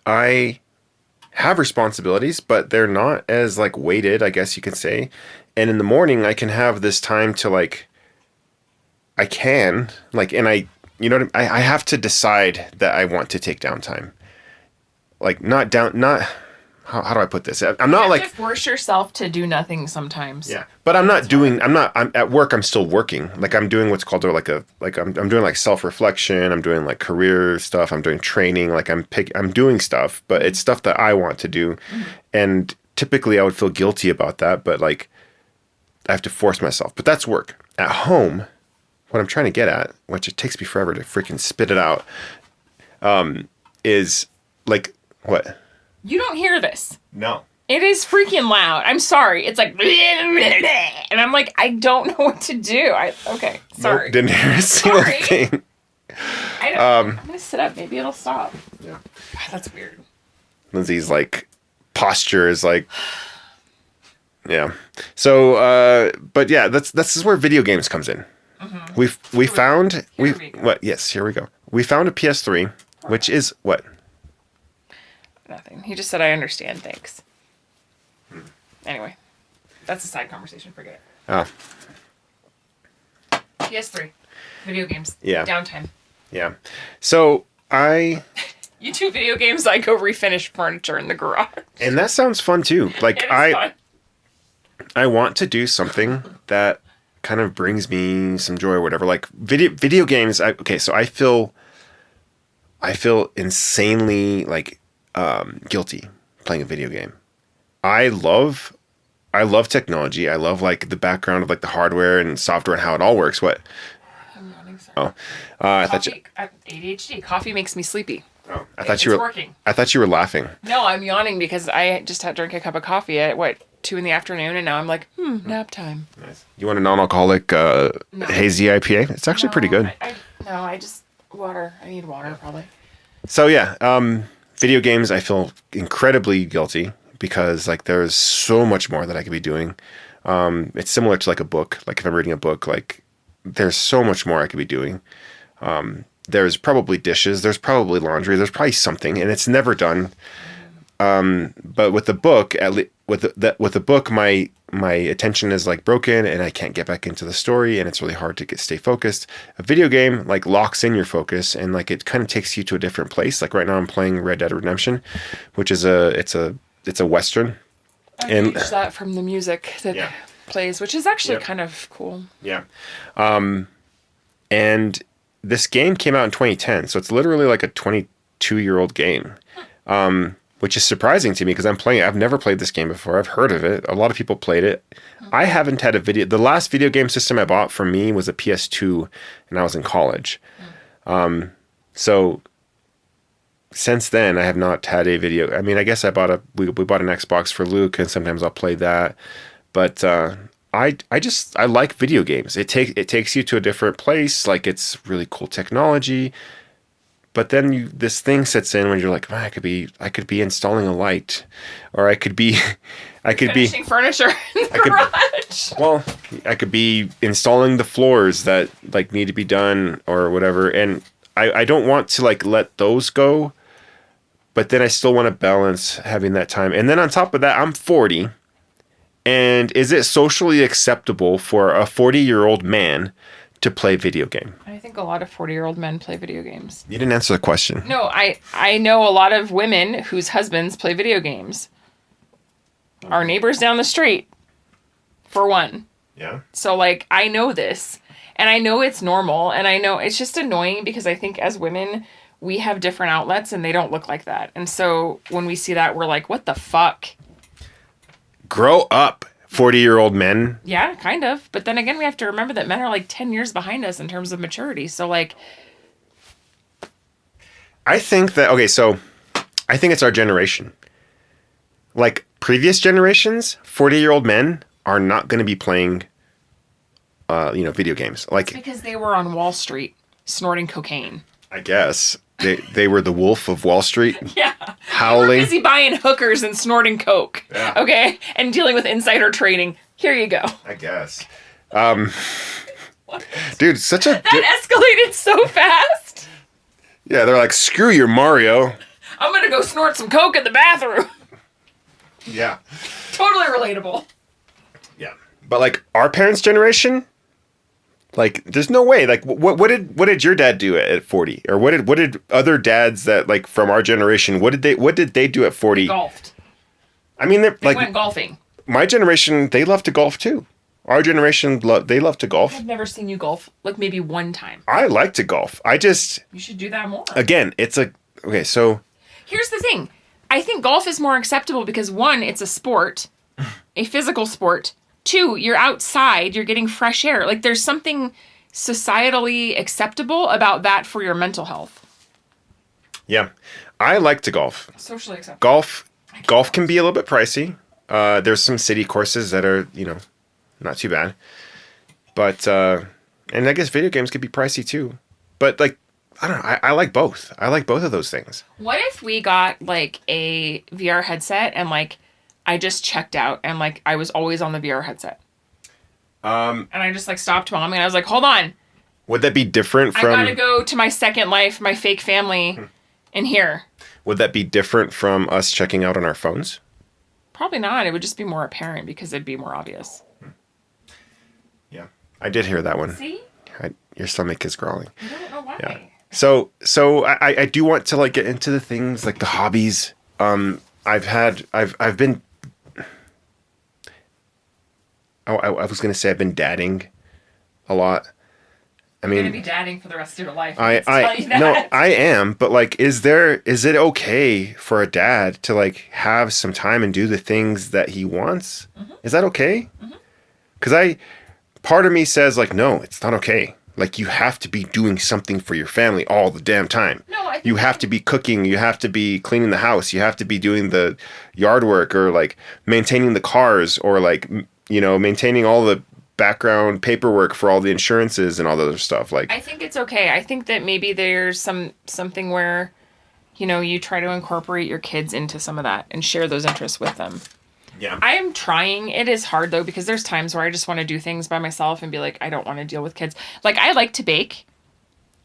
I have responsibilities, but they're not as, weighted, I guess you could say. And in the morning, I can have this time to, I can, and I, you know what I have to decide that I want to take downtime. How do I put this? I'm not you have to force yourself to do nothing sometimes. Yeah, but I'm at work. I'm still working. I'm doing what's called I'm doing self-reflection. I'm doing career stuff. I'm doing training. I'm doing stuff, but it's stuff that I want to do. Mm-hmm. And typically I would feel guilty about that, but I have to force myself, but that's work. At home, what I'm trying to get at, which it takes me forever to freaking spit it out, is what? You don't hear this. No. It is freaking loud. I'm sorry. It's and I'm I don't know what to do. Okay, sorry. Nope, didn't hear a single thing. I'm gonna sit up. Maybe it'll stop. Yeah. That's weird. Lindsay's posture is yeah. So, but yeah, this is where video games comes in. Mm-hmm. We found here we go. We found a PS3, which is what? Nothing. He just said, I understand, thanks. Anyway, that's a side conversation. Forget it. Oh. PS3. Video games. Yeah. Downtime. Yeah. So, You do video games, I go refinish furniture in the garage. And that sounds fun, too. Fun. I want to do something that kind of brings me some joy or whatever. Video games, so I feel insanely, guilty playing a video game. I love technology. I love the background of the hardware and software and how it all works. What? I'm yawning, sorry. Oh, I thought ADHD. Coffee makes me sleepy. Oh, I thought you were working. I thought you were laughing. No, I'm yawning because I just had drank a cup of coffee at 2 p.m, and now I'm nap time. Nice. You want a non-alcoholic hazy IPA? It's actually pretty good. I just water. I need water probably. So yeah, video games, I feel incredibly guilty because there's so much more that I could be doing. It's similar to a book. If I'm reading a book, there's so much more I could be doing. There's probably dishes. There's probably laundry. There's probably something, and it's never done. But with the book, with the book, my attention is broken, and I can't get back into the story, and it's really hard to stay focused. A video game locks in your focus, and it kind of takes you to a different place. Right now, I'm playing Red Dead Redemption, which is it's a Western. I gauge that from the music that plays, which is actually kind of cool. Yeah, and this game came out in 2010, so it's literally a 22-year-old game. Which is surprising to me because I'm playing it. I've never played this game before. I've heard of it. A lot of people played it. I haven't had the last video game system I bought for me was a PS2, and I was in college. So since then, I have not had a video. I mean, I guess we bought an Xbox for Luke, and sometimes I'll play that. But I like video games. It takes you to a different place. It's really cool technology. But then this thing sets in when you're I could be installing a light, or I could be finishing furniture in the garage. Well, I could be installing the floors that need to be done or whatever. And I don't want to let those go, but then I still want to balance having that time. And then on top of that, I'm 40. And is it socially acceptable for a 40-year-old man to play video game? I think a lot of 40-year-old men play video games. You didn't answer the question. No, I know a lot of women whose husbands play video games. Our neighbors down the street, for one. Yeah. So I know this, and I know it's normal, and I know it's just annoying because I think as women we have different outlets and they don't look like that. And so when we see that, we're what the fuck? Grow up. 40-year-old men. Yeah, kind of. But then again, we have to remember that men are 10 years behind us in terms of maturity. So I think that, so I think it's our generation. Previous generations, 40-year-old men are not going to be playing video games. Like, because they were on Wall Street snorting cocaine. I guess they were the wolf of Wall Street. Yeah. Howling. They were busy buying hookers and snorting coke. Yeah. Okay? And dealing with insider trading. Here you go. I guess. Dude, that escalated so fast. Yeah, they're like, screw your Mario. I'm gonna go snort some coke in the bathroom. Yeah. Totally relatable. Yeah. But like our parents' generation, like there's no way. Like what did your dad do at 40? Or what did other dads that like from our generation, what did they do at 40? They golfed. I mean, they went golfing. My generation, they love to golf too. Our generation, they love to golf. I've never seen you golf, like maybe one time. I like to golf. You should do that more. Again, okay, so. Here's the thing. I think golf is more acceptable because one, it's a sport, a physical sport. Two, you're outside, you're getting fresh air. Like there's something societally acceptable about that for your mental health. Yeah. I like to golf. Socially acceptable. Golf can be a little bit pricey. There's some city courses that are, not too bad. But, and I guess video games could be pricey too. But like, I don't know. I like both. I like both of those things. What if we got like a VR headset and like I just checked out and like I was always on the VR headset? And I just like stopped Mom and I was like, hold on. Would that be different from... I gotta go to my second life, my fake family in here. Would that be different from us checking out on our phones? Probably not. It would just be more apparent because it'd be more obvious. Yeah. I did hear that one. See? Your stomach is growling. I don't know why. Yeah. So I do want to like get into the things like the hobbies. I've been. I was gonna say I've been dadding a lot. I mean, you're gonna be dadding for the rest of your life. No, I am. But like, is it okay for a dad to like have some time and do the things that he wants? Mm-hmm. Is that okay? Because part of me says like, no, it's not okay. Like, you have to be doing something for your family all the damn time. No, you have to be cooking. You have to be cleaning the house. You have to be doing the yard work or, like, maintaining the cars or, like, maintaining all the background paperwork for all the insurances and all the other stuff. Like, I think it's okay. I think that maybe there's something where, you try to incorporate your kids into some of that and share those interests with them. Yeah. I am trying. It is hard, though, because there's times where I just want to do things by myself and be like, I don't want to deal with kids. Like, I like to bake.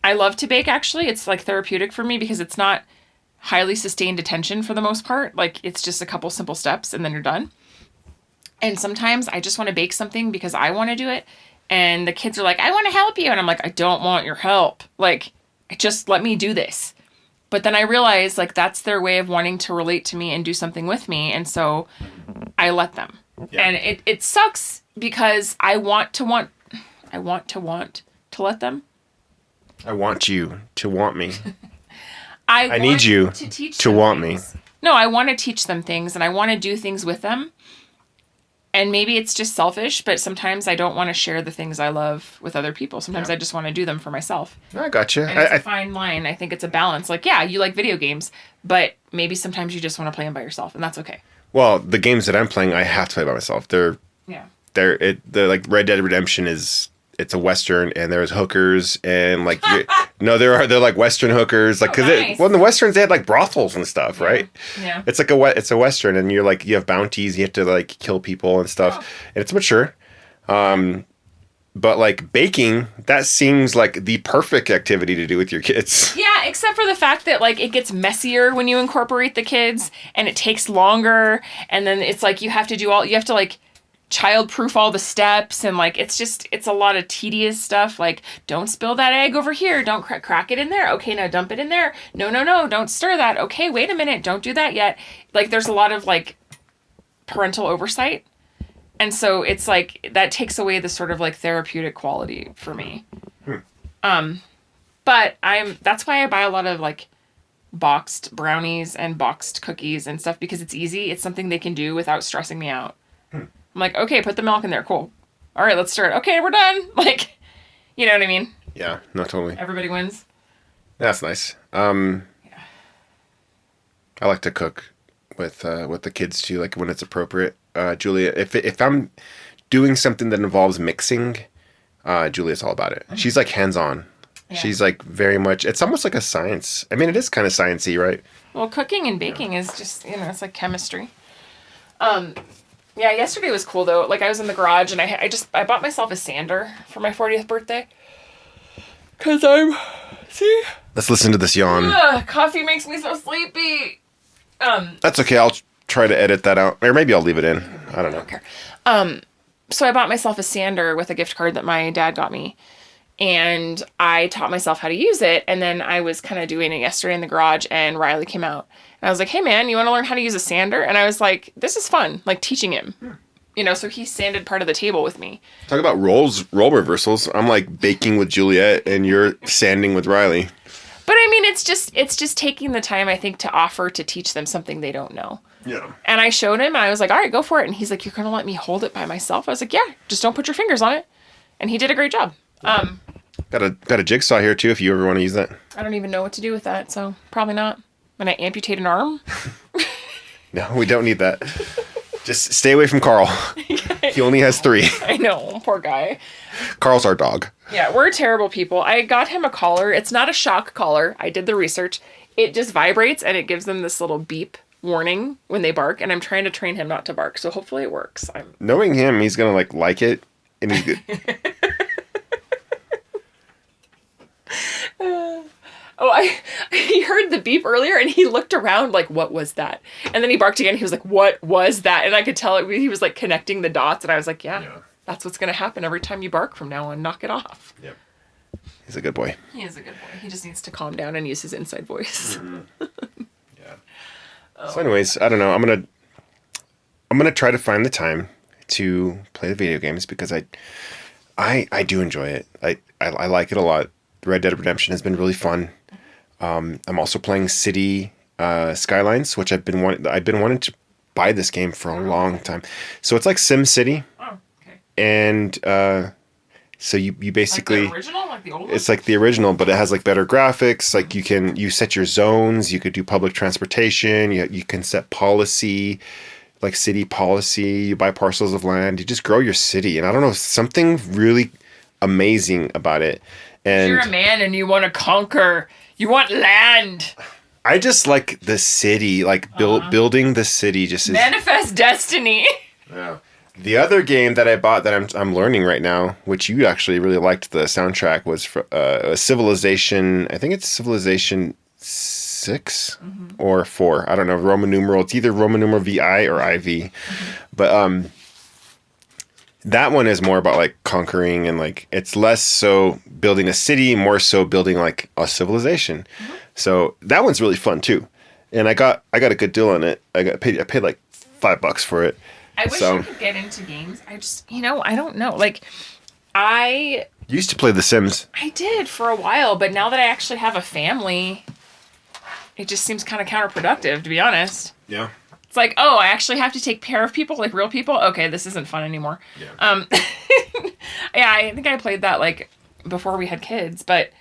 I love to bake, actually. It's, like, therapeutic for me because it's not highly sustained attention for the most part. Like, it's just a couple simple steps and then you're done. And sometimes I just want to bake something because I want to do it. And the kids are like, I want to help you. And I'm like, I don't want your help. Like, just let me do this. But then I realize, like, that's their way of wanting to relate to me and do something with me. And so I let them. Yeah. And it sucks because I want to let them. I want you to want me. I need you to want me. No, I want to teach them things and I want to do things with them. And maybe it's just selfish, but sometimes I don't want to share the things I love with other people. Sometimes I just want to do them for myself. I gotcha. And it's a fine line. I think it's a balance. Like, yeah, you like video games, but maybe sometimes you just want to play them by yourself, and that's okay. Well, the games that I'm playing, I have to play by myself. They're like Red Dead Redemption it's a Western, and there's hookers, and like they're like Western hookers, like because in the Westerns they had like brothels and stuff, right? Yeah. It's like it's a Western, and you're like you have bounties, you have to like kill people and stuff, and it's mature. But like baking, that seems like the perfect activity to do with your kids. Yeah, except for the fact that like it gets messier when you incorporate the kids, and it takes longer, and then it's like you have to like child-proof all the steps, and like it's a lot of tedious stuff. Like, don't spill that egg over here, don't crack it in there, okay, now dump it in there, no, don't stir that, okay, wait a minute, don't do that yet. Like, there's a lot of like parental oversight, and so it's like that takes away the sort of like therapeutic quality for me. But that's why I buy a lot of like boxed brownies and boxed cookies and stuff, because it's easy. It's something they can do without stressing me out. I'm like, okay, put the milk in there. Cool. All right, let's start. Okay, we're done. Like, you know what I mean? Yeah, no, totally. Everybody wins. That's nice. I like to cook with the kids too, like when it's appropriate. Julia, if I'm doing something that involves mixing, Julia's all about it. She's like hands-on. Yeah. She's like very much, it's almost like a science. I mean, it is kind of sciencey, right? Well, cooking and baking is just, it's like chemistry. Yeah, yesterday was cool though. Like I was in the garage and I bought myself a sander for my 40th birthday. Cause see? Let's listen to this yawn. Coffee makes me so sleepy. That's okay. I'll try to edit that out. Or maybe I'll leave it in. I don't know. Okay. So I bought myself a sander with a gift card that my dad got me. And I taught myself how to use it. And then I was kind of doing it yesterday in the garage and Riley came out. And I was like, hey man, you want to learn how to use a sander? And I was like, this is fun. Like teaching him. So he sanded part of the table with me. Talk about role reversals. I'm like baking with Juliet and you're sanding with Riley. But I mean, it's just taking the time, I think, to offer to teach them something they don't know. Yeah. And I showed him and I was like, all right, go for it. And he's like, you're going to let me hold it by myself? I was like, yeah, just don't put your fingers on it. And he did a great job. Got a jigsaw here too if you ever want to use that. I don't even know what to do with that, so probably not. When I amputate an arm? No, we don't need that. Just stay away from Carl. He only has 3. I know, poor guy. Carl's our dog. Yeah, we're terrible people. I got him a collar. It's not a shock collar. I did the research. It just vibrates and it gives them this little beep warning when they bark, and I'm trying to train him not to bark, so hopefully it works. Knowing him, he's going to like it, and he's good. He heard the beep earlier and he looked around like, what was that? And then he barked again. He was like, what was that? And I could tell he was like connecting the dots. And I was like, yeah. That's what's going to happen every time you bark from now on. Knock it off. Yep. He's a good boy. He is a good boy. He just needs to calm down and use his inside voice. Mm-hmm. Yeah. Oh. So anyways, I don't know. I'm going to try to find the time to play the video games because I do enjoy it. I like it a lot. Red Dead Redemption has been really fun. I'm also playing City Skylines, which I've been wanting to buy this game for a long time. So it's like Sim City. Oh, okay. And so you basically like the original, like the old one? It's like the original, but it has like better graphics. Like you set your zones. You could do public transportation. You can set policy, like city policy. You buy parcels of land. You just grow your city. And I don't know, something really amazing about it. And you're a man and you want to conquer. You want land. I just like the city, like building the city. Just manifest destiny. Yeah. The other game that I bought that I'm learning right now, which you actually really liked the soundtrack, was Civilization. I think it's Civilization 6 or 4. I don't know. Roman numeral. It's either Roman numeral VI or IV. But that one is more about like conquering and like it's less so building a city, more so building like a civilization. So that one's really fun too. And I got a good deal on it. I paid like $5 for it. I wish I could get into games. I just I don't know. Like I used to play The Sims. I did for a while, but now that I actually have a family, it just seems kind of counterproductive, to be honest. Yeah. It's like, oh, I actually have to take care of people, like real people? Okay, this isn't fun anymore. Yeah. Yeah, I think I played that, like, before we had kids, but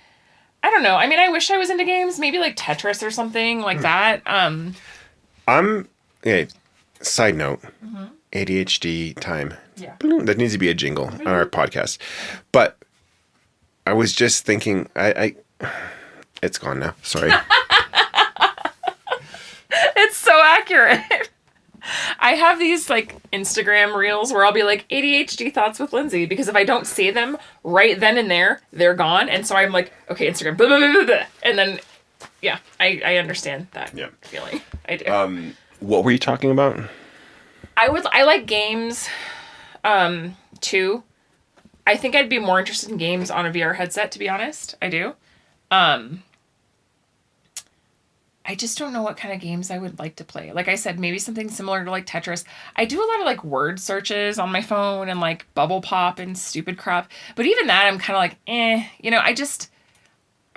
I don't know. I mean, I wish I was into games, maybe, like, Tetris or something like that. Okay, side note, ADHD time. Yeah. That needs to be a jingle on our podcast. But I was just thinking, it's gone now. Sorry. It's so accurate. I have these like Instagram reels where I'll be like ADHD thoughts with Lindsey, because if I don't say them right then and there, they're gone. And so I'm like, okay, Instagram, blah, blah, blah, blah, blah. And then, yeah, I understand that feeling. I do. What were you talking about? I like games, too. I think I'd be more interested in games on a VR headset, to be honest. I do. I just don't know what kind of games I would like to play. Like I said, maybe something similar to like Tetris. I do a lot of like word searches on my phone and like bubble pop and stupid crap. But even that, I'm kind of like,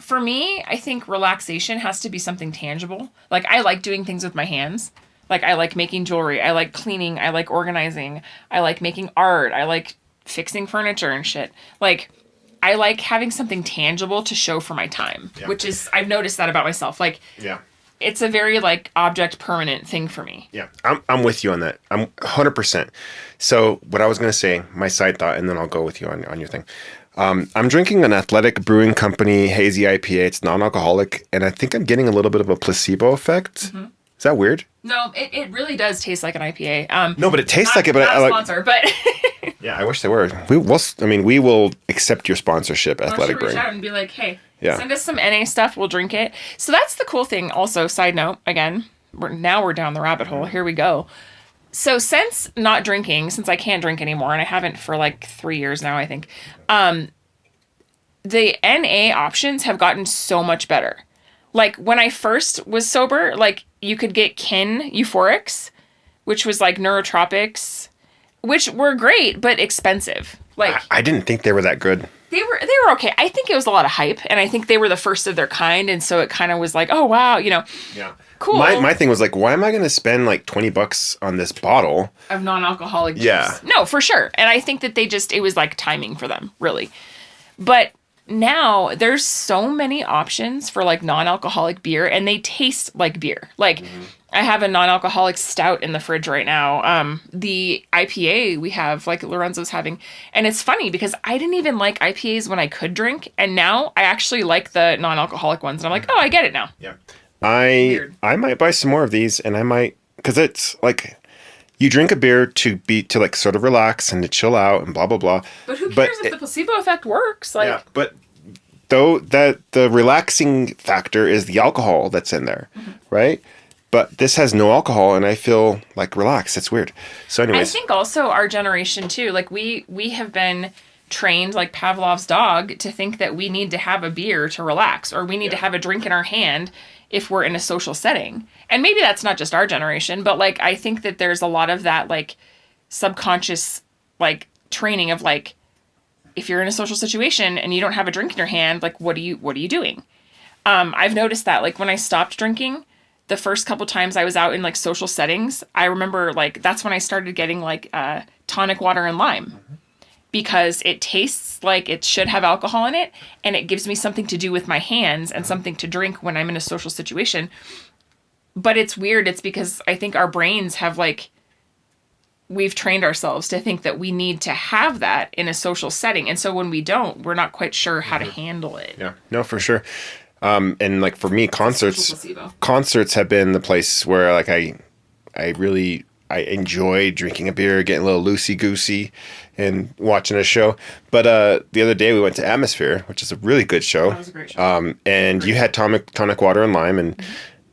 for me, I think relaxation has to be something tangible. Like I like doing things with my hands. Like I like making jewelry. I like cleaning. I like organizing. I like making art. I like fixing furniture and shit. Like I like having something tangible to show for my time, which is, I've noticed that about myself. Like, it's a very like object permanent thing for me. Yeah, I'm with you on that. I'm 100%. So what I was going to say, my side thought, and then I'll go with you on your thing, I'm drinking an Athletic Brewing Company hazy IPA. It's non-alcoholic, and I think I'm getting a little bit of a placebo effect. Mm-hmm. Is that weird? No, it really does taste like an IPA. No, but it tastes like it. But not a sponsor, but yeah, I wish they were. We will accept your sponsorship, Athletic Brewing. Reach out and be like, hey, send us some NA stuff. We'll drink it. So that's the cool thing. Also, side note, again, we're down the rabbit hole. Here we go. So since not drinking, since I can't drink anymore, and I haven't for like 3 years now, I think, the NA options have gotten so much better. Like when I first was sober, like you could get kin euphorics, which was like neurotropics, which were great, but expensive. Like I didn't think they were that good. They were okay. I think it was a lot of hype, and I think they were the first of their kind, and so it kind of was like, oh wow, Yeah. Cool. My thing was like, why am I going to spend like $20 on this bottle of non-alcoholic juice? Yeah. No, for sure. And I think that it was like timing for them, really. But now there's so many options for like non-alcoholic beer, and they taste like beer. Like I have a non-alcoholic stout in the fridge right now. The IPA we have, like Lorenzo's having, and it's funny because I didn't even like IPAs when I could drink, and now I actually like the non-alcoholic ones, and I'm like, oh, I get it now. Yeah. I might buy some more of these, and I might, because it's like you drink a beer to like sort of relax and to chill out and blah blah blah. But who cares if the placebo effect works? Like, yeah, but though that the relaxing factor is the alcohol that's in there, right? But this has no alcohol, and I feel like relaxed. It's weird. So, anyways, I think also our generation too. Like we have been trained like Pavlov's dog to think that we need to have a beer to relax, or we need to have a drink in our hand if we're in a social setting. And maybe that's not just our generation, but like I think that there's a lot of that like subconscious like training of like, if you're in a social situation and you don't have a drink in your hand, like what are you doing? I've noticed that like when I stopped drinking, the first couple times I was out in like social settings, I remember like that's when I started getting like tonic water and lime. Because it tastes like it should have alcohol in it, and it gives me something to do with my hands and something to drink when I'm in a social situation. But it's weird. It's because I think our brains have like, we've trained ourselves to think that we need to have that in a social setting. And so when we don't, we're not quite sure how to handle it. Yeah, no, for sure. And like for me, concerts have been the place where like I enjoy drinking a beer, getting a little loosey-goosey, and watching a show. But the other day we went to Atmosphere, which is a really good show. That was a great show. And you had tonic water and lime, and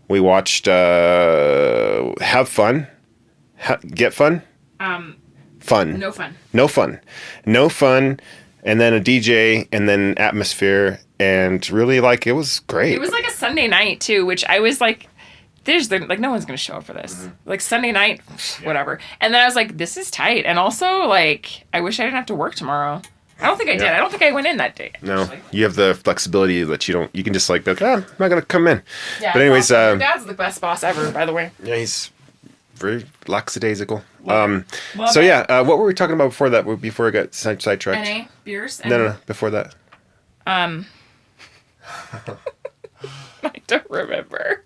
we watched Have Fun, Get Fun? Fun. No fun. No fun. No fun, and then a DJ, and then Atmosphere, and really, like, it was great. It was like a Sunday night, too, which I was like, like no one's gonna show up for this. Like Sunday night, whatever. And then I was like, this is tight. And also like, I wish I didn't have to work tomorrow. I don't think I did. I don't think I went in that day. No, actually. You have the flexibility that you can just like be like, I'm not gonna come in. Yeah. But anyways, your dad's the best boss ever, by the way. Yeah, he's very lackadaisical. What were we talking about before that? Before I got sidetracked. NA beers. No, before that. I don't remember.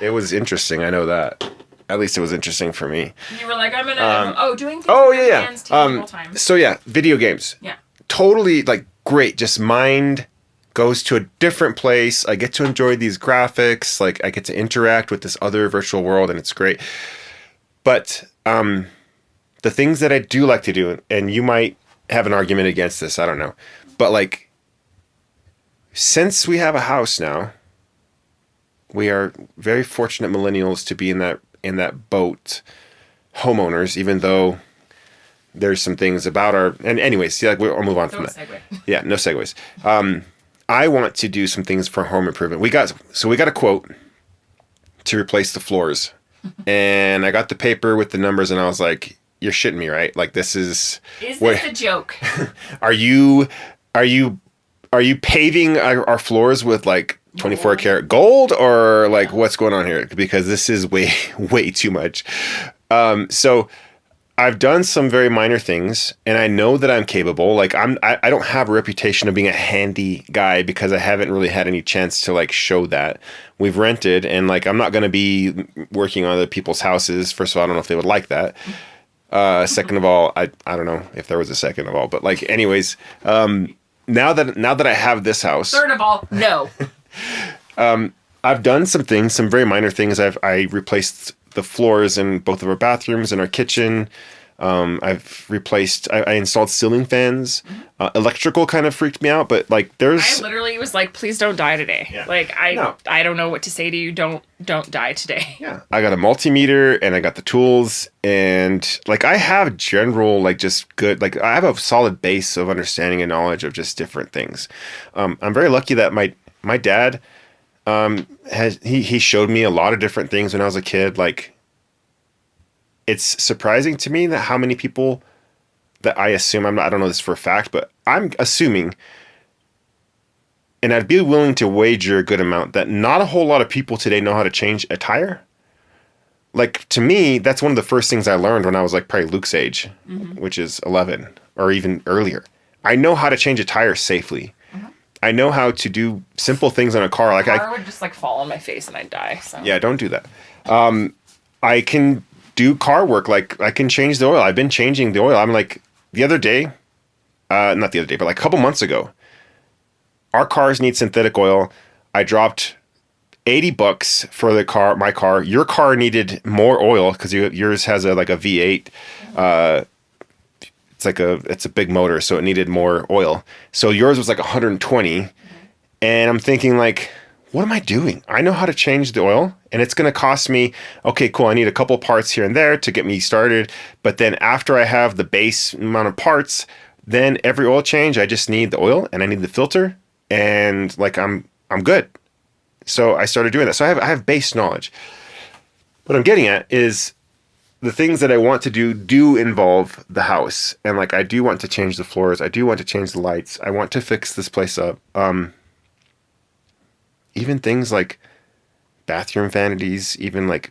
It was interesting. I know that. At least it was interesting for me. You were like, I'm gonna doing things hands time. So yeah, video games. Yeah. Totally like great. Just mind goes to a different place. I get to enjoy these graphics. Like I get to interact with this other virtual world, and it's great. But the things that I do like to do, and you might have an argument against this, I don't know. But like, since we have a house now, we are very fortunate millennials to be in that boat, homeowners, even though there's some things about our... And anyways, I'll move on from that. Segue. Yeah, no segues. I want to do some things for home improvement. We got a quote to replace the floors. And I got the paper with the numbers, and I was like, you're shitting me, right? Like, this is... Is this a joke? Are you paving our floors with, like, 24 karat gold, or like what's going on here? Because this is way too much. So I've done some very minor things, and I know that I'm capable. Like I don't have a reputation of being a handy guy because I haven't really had any chance to like show that. We've rented, and like I'm not going to be working on other people's houses. First of all, I don't know if they would like that. Second of all, I don't know if there was a second of all, but like, anyways, now that I have this house. Third of all, no. I've done some things, some very minor things. I replaced the floors in both of our bathrooms and our kitchen. I installed ceiling fans. Electrical kind of freaked me out, but like I literally was like, please don't die today. Yeah. Like I don't know what to say to you. Don't die today. Yeah. I got a multimeter and I got the tools, and like I have general, like just good, like I have a solid base of understanding and knowledge of just different things. I'm very lucky that my dad, he showed me a lot of different things when I was a kid. Like, it's surprising to me that how many people that I assume, I don't know this for a fact, but I'm assuming, and I'd be willing to wager a good amount, that not a whole lot of people today know how to change a tire. Like, to me, that's one of the first things I learned when I was like probably Luke's age, which is 11 or even earlier. I know how to change a tire safely. I know how to do simple things on a car. Like, I would just like fall on my face and I'd die. So. Yeah, don't do that. I can do car work. Like, I can change the oil. I've been changing the oil. I'm like, the other day, not the other day, but like a couple months ago, our cars need synthetic oil. I dropped $80 for my car. Your car needed more oil because yours has a V8. It's a big motor, so it needed more oil. So yours was like 120, and I'm thinking like, what am I doing? I know how to change the oil, and it's going to cost me, okay, cool, I need a couple parts here and there to get me started, but then after I have the base amount of parts, then every oil change, I just need the oil, and I need the filter, and like I'm good. So I started doing that. So I have base knowledge. What I'm getting at is the things that I want to do involve the house, and like I do want to change the floors, I do want to change the lights, I want to fix this place up. Even things like bathroom vanities, even like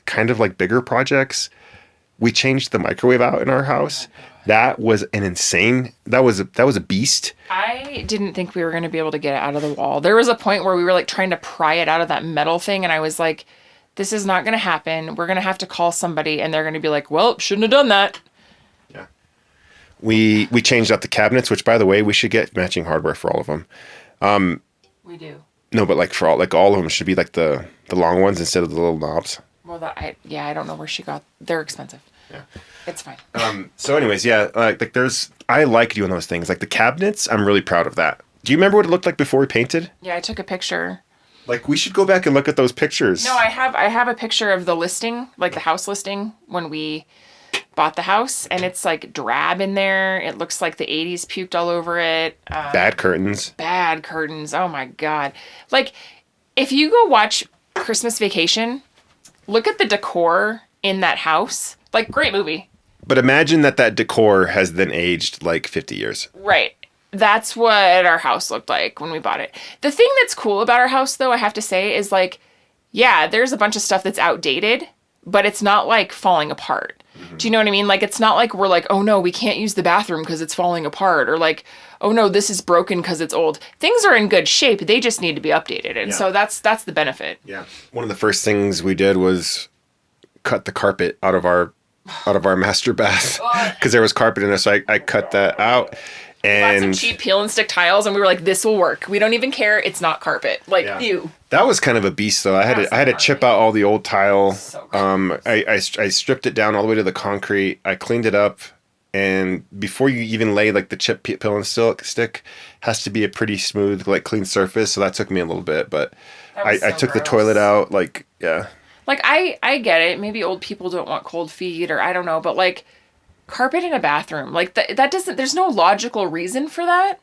kind of like bigger projects. We changed the microwave out in our house. That was an insane. That was a beast. I didn't think we were going to be able to get it out of the wall. There was a point where we were like trying to pry it out of that metal thing, and I was like, this is not going to happen. We're going to have to call somebody, and they're going to be like, well, shouldn't have done that. Yeah. We changed out the cabinets, which, by the way, we should get matching hardware for all of them. We do. No, but like for all of them should be like the long ones instead of the little knobs. Well, I don't know where she got. They're expensive. Yeah, it's fine. So, anyways, yeah, I like doing those things. Like the cabinets, I'm really proud of that. Do you remember what it looked like before we painted? Yeah, I took a picture. Like, we should go back and look at those pictures. No, I have a picture of the listing, like the house listing when we bought the house, and it's like drab in there. It looks like the 80s puked all over it. Bad curtains. Bad curtains. Oh my God. Like, if you go watch Christmas Vacation, look at the decor in that house. Like, great movie. But imagine that decor has then aged like 50 years. Right. That's what our house looked like when we bought it. The thing that's cool about our house, though, I have to say, is like, yeah, there's a bunch of stuff that's outdated, but it's not like falling apart. Mm-hmm. Do you know what I mean? Like, it's not like we're like, oh no, we can't use the bathroom because it's falling apart, or like, oh no, this is broken because it's old. Things are in good shape. They just need to be updated. And so that's the benefit. Yeah. One of the first things we did was cut the carpet out of our master bath because there was carpet in there. So I cut that out. And bought some cheap peel and stick tiles, and we were like, "This will work. We don't even care. It's not carpet." Like, ew. That was kind of a beast, though. I had to chip out all the old tile. So I stripped it down all the way to the concrete. I cleaned it up, and before you even lay like the chip peel and stick, has to be a pretty smooth, like clean surface. So that took me a little bit, but I took the toilet out. Like, yeah. Like I get it. Maybe old people don't want cold feet, or I don't know, but like. Carpet in a bathroom, like that doesn't, there's no logical reason for that.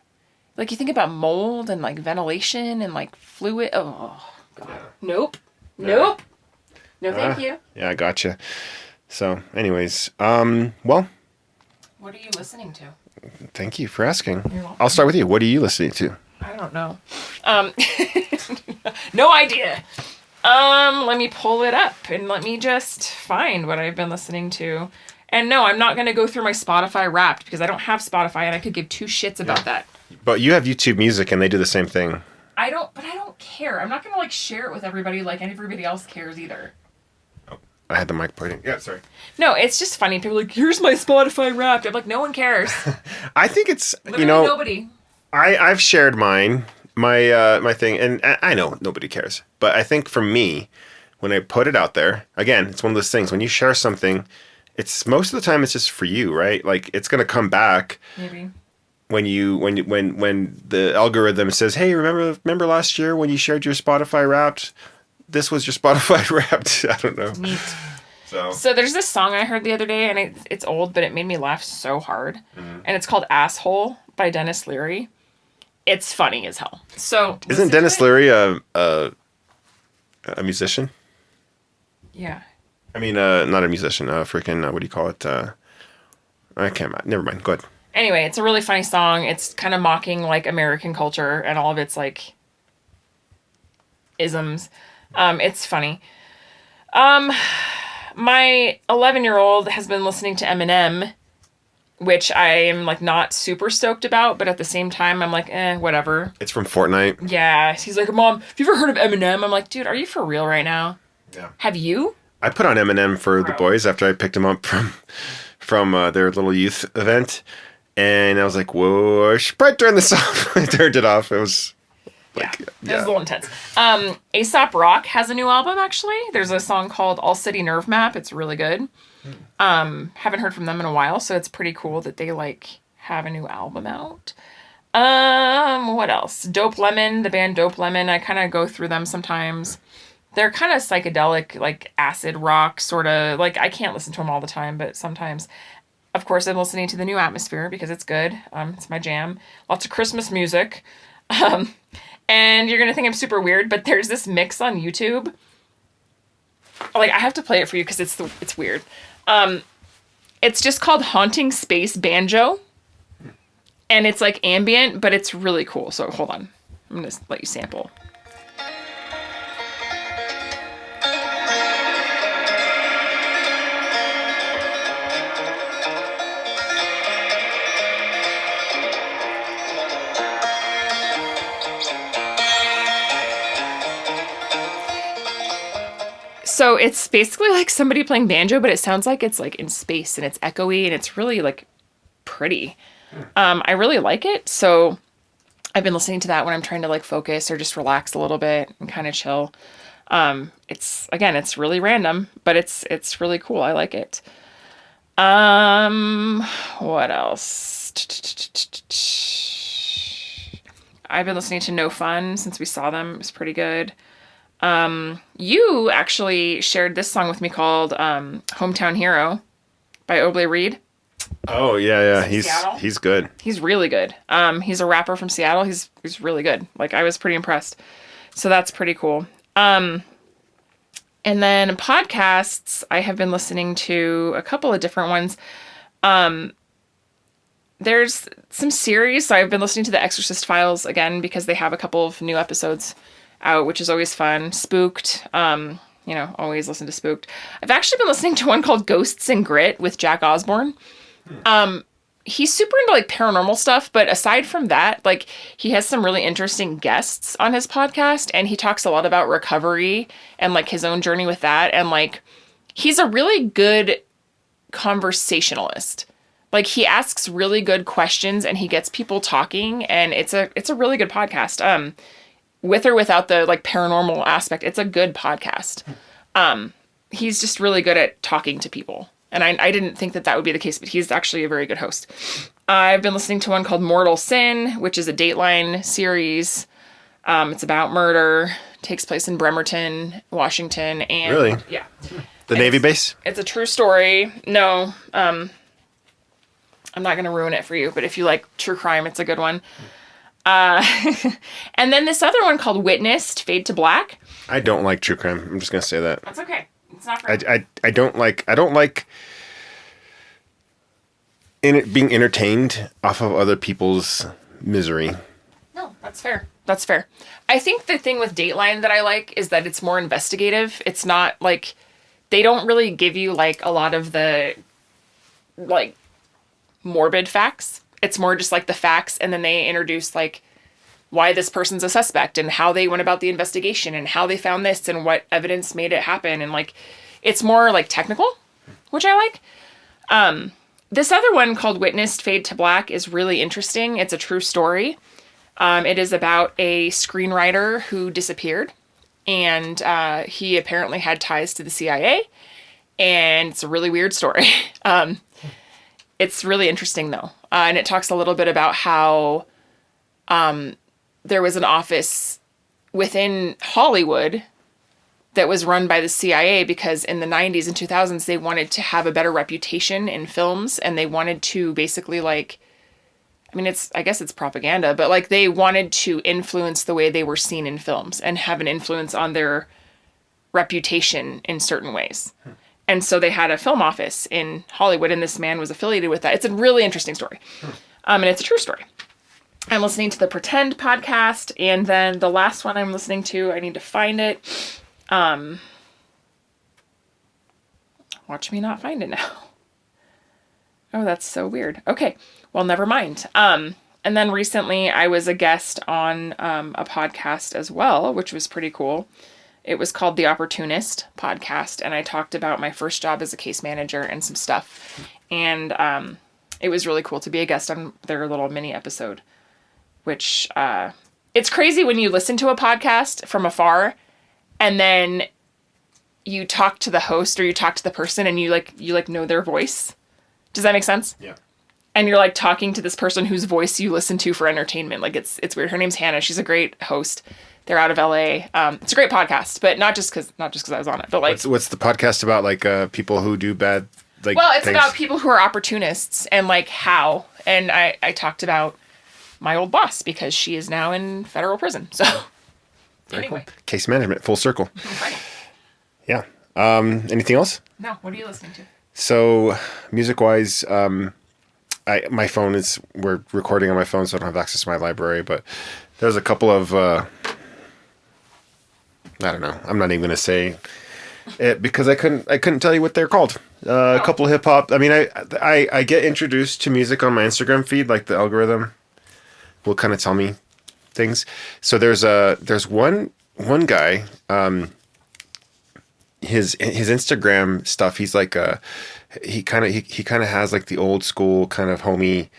Like, you think about mold and like ventilation and like fluid. Oh God. Yeah. Nope. No, thank you. Yeah, I gotcha. So anyways, well. What are you listening to? Thank you for asking. I'll start with you. What are you listening to? I don't know. No idea. Let me pull it up and let me just find what I've been listening to. And no, I'm not going to go through my Spotify Wrapped because I don't have Spotify and I could give two shits about that. But you have YouTube Music and they do the same thing. But I don't care. I'm not going to like share it with everybody like everybody else cares either. Oh. I had the mic pointing. Yeah, sorry. No, it's just funny. People are like, here's my Spotify Wrapped. I'm like, no one cares. I think it's, literally nobody. I've shared mine, my thing, and I know nobody cares. But I think for me, when I put it out there, again, it's one of those things. When you share something, it's most of the time it's just for you, right? Like it's gonna come back. Maybe. When the algorithm says, hey, remember last year when you shared your Spotify Wrapped? This was your Spotify Wrapped. I don't know. Neat. So there's this song I heard the other day, and it's old, but it made me laugh so hard. Mm-hmm. And it's called Asshole by Dennis Leary. It's funny as hell. So isn't Dennis Leary a musician? Yeah. I mean, not a musician. Freaking, what do you call it? I can't. Never mind. Go ahead. Anyway, it's a really funny song. It's kind of mocking like American culture and all of its like isms. It's funny. My 11-year-old has been listening to Eminem, which I am like not super stoked about, but at the same time I'm like, whatever. It's from Fortnite. Yeah. He's like, Mom, have you ever heard of Eminem? I'm like, dude, are you for real right now? Yeah. Have you? I put on Eminem for the boys after I picked him up from their little youth event. And I was like, whoa, I should probably turn this off. I turned it off. It was like, It was a little intense. A$AP Rock has a new album, actually. There's a song called All City Nerve Map. It's really good. Haven't heard from them in a while, so it's pretty cool that they, like, have a new album out. What else? Dope Lemon, the band Dope Lemon. I kind of go through them sometimes. They're kind of psychedelic, like, acid rock, sort of. Like, I can't listen to them all the time, but sometimes. Of course, I'm listening to the New Atmosphere because it's good. It's my jam. Lots of Christmas music. And you're going to think I'm super weird, but there's this mix on YouTube. Like, I have to play it for you because it's weird. It's just called Haunting Space Banjo. And it's like ambient, but it's really cool. So hold on. I'm going to let you sample. So it's basically like somebody playing banjo, but it sounds like it's like in space and it's echoey and it's really like pretty. I really like it. So I've been listening to that when I'm trying to like focus or just relax a little bit and kind of chill. It's really random, but it's really cool. I like it. What else? I've been listening to No Fun since we saw them. It was pretty good. You actually shared this song with me called Hometown Hero by Oblé Reed. Oh, yeah. He's good. He's really good. He's a rapper from Seattle. He's really good. Like, I was pretty impressed. So that's pretty cool. And then podcasts, I have been listening to a couple of different ones. There's some series. So I've been listening to The Exorcist Files again because they have a couple of new episodes out, which is always fun. Spooked. Always listen to Spooked. I've actually been listening to one called Ghosts and Grit with Jack Osborne. He's super into like paranormal stuff, but aside from that, like he has some really interesting guests on his podcast, and he talks a lot about recovery and like his own journey with that. And like, he's a really good conversationalist. Like, he asks really good questions and he gets people talking, and it's a really good podcast. With or without the like paranormal aspect, it's a good podcast. He's just really good at talking to people. And I didn't think that would be the case, but he's actually a very good host. I've been listening to one called Mortal Sin, which is a Dateline series. It's about murder. Takes place in Bremerton, Washington. And really? Yeah. The Navy base? It's a true story. No, I'm not going to ruin it for you, but if you like true crime, it's a good one. And then this other one called Witnessed, Fade to Black. I don't like true crime. I'm just going to say that. That's okay. It's not for me. I don't like being entertained off of other people's misery. No, that's fair. That's fair. I think the thing with Dateline that I like is that it's more investigative. It's not like, they don't really give you like a lot of the like morbid facts. It's more just like the facts, and then they introduce like why this person's a suspect and how they went about the investigation and how they found this and what evidence made it happen. And like, It's more like technical, which I like. This other one called Witnessed Fade to Black is really interesting. It's a true story. It is about a screenwriter who disappeared, and he apparently had ties to the CIA, and it's a really weird story. It's really interesting, though, and it talks a little bit about how there was an office within Hollywood that was run by the CIA because in the 90s and 2000s, they wanted to have a better reputation in films, and they wanted to basically like, I mean, I guess it's propaganda, but like they wanted to influence the way they were seen in films and have an influence on their reputation in certain ways. And so they had a film office in Hollywood, and this man was affiliated with that. It's a really interesting story. And it's a true story. I'm listening to the Pretend podcast, and then the last one I'm listening to, I need to find it. Watch me not find it now. Oh, that's so weird. Okay. Well, never mind. And then recently I was a guest on a podcast as well, which was pretty cool. It was called The Opportunist Podcast, and I talked about my first job as a case manager and some stuff. And it was really cool to be a guest on their little mini episode, which it's crazy when you listen to a podcast from afar and then you talk to the host or you talk to the person and you know their voice. Does that make sense? Yeah. And you're like talking to this person whose voice you listen to for entertainment. Like it's weird. Her name's Hannah. She's a great host. They're out of LA. It's a great podcast, but not just because I was on it, but like what's the podcast about? Like people who do bad it's things? About people who are opportunists and like how. And I talked about my old boss because she is now in federal prison. So anyway. Cool. Case management, full circle. Right. Yeah. Anything else? No. What are you listening to? So music wise, my phone we're recording on my phone, so I don't have access to my library, but there's a couple of, I don't know. I'm not even going to say it because I couldn't tell you what they're called. A couple of hip hop. I mean, I get introduced to music on my Instagram feed, like the algorithm will kind of tell me things. So there's one guy, his Instagram stuff, he's like he kind of has like the old school kind of homie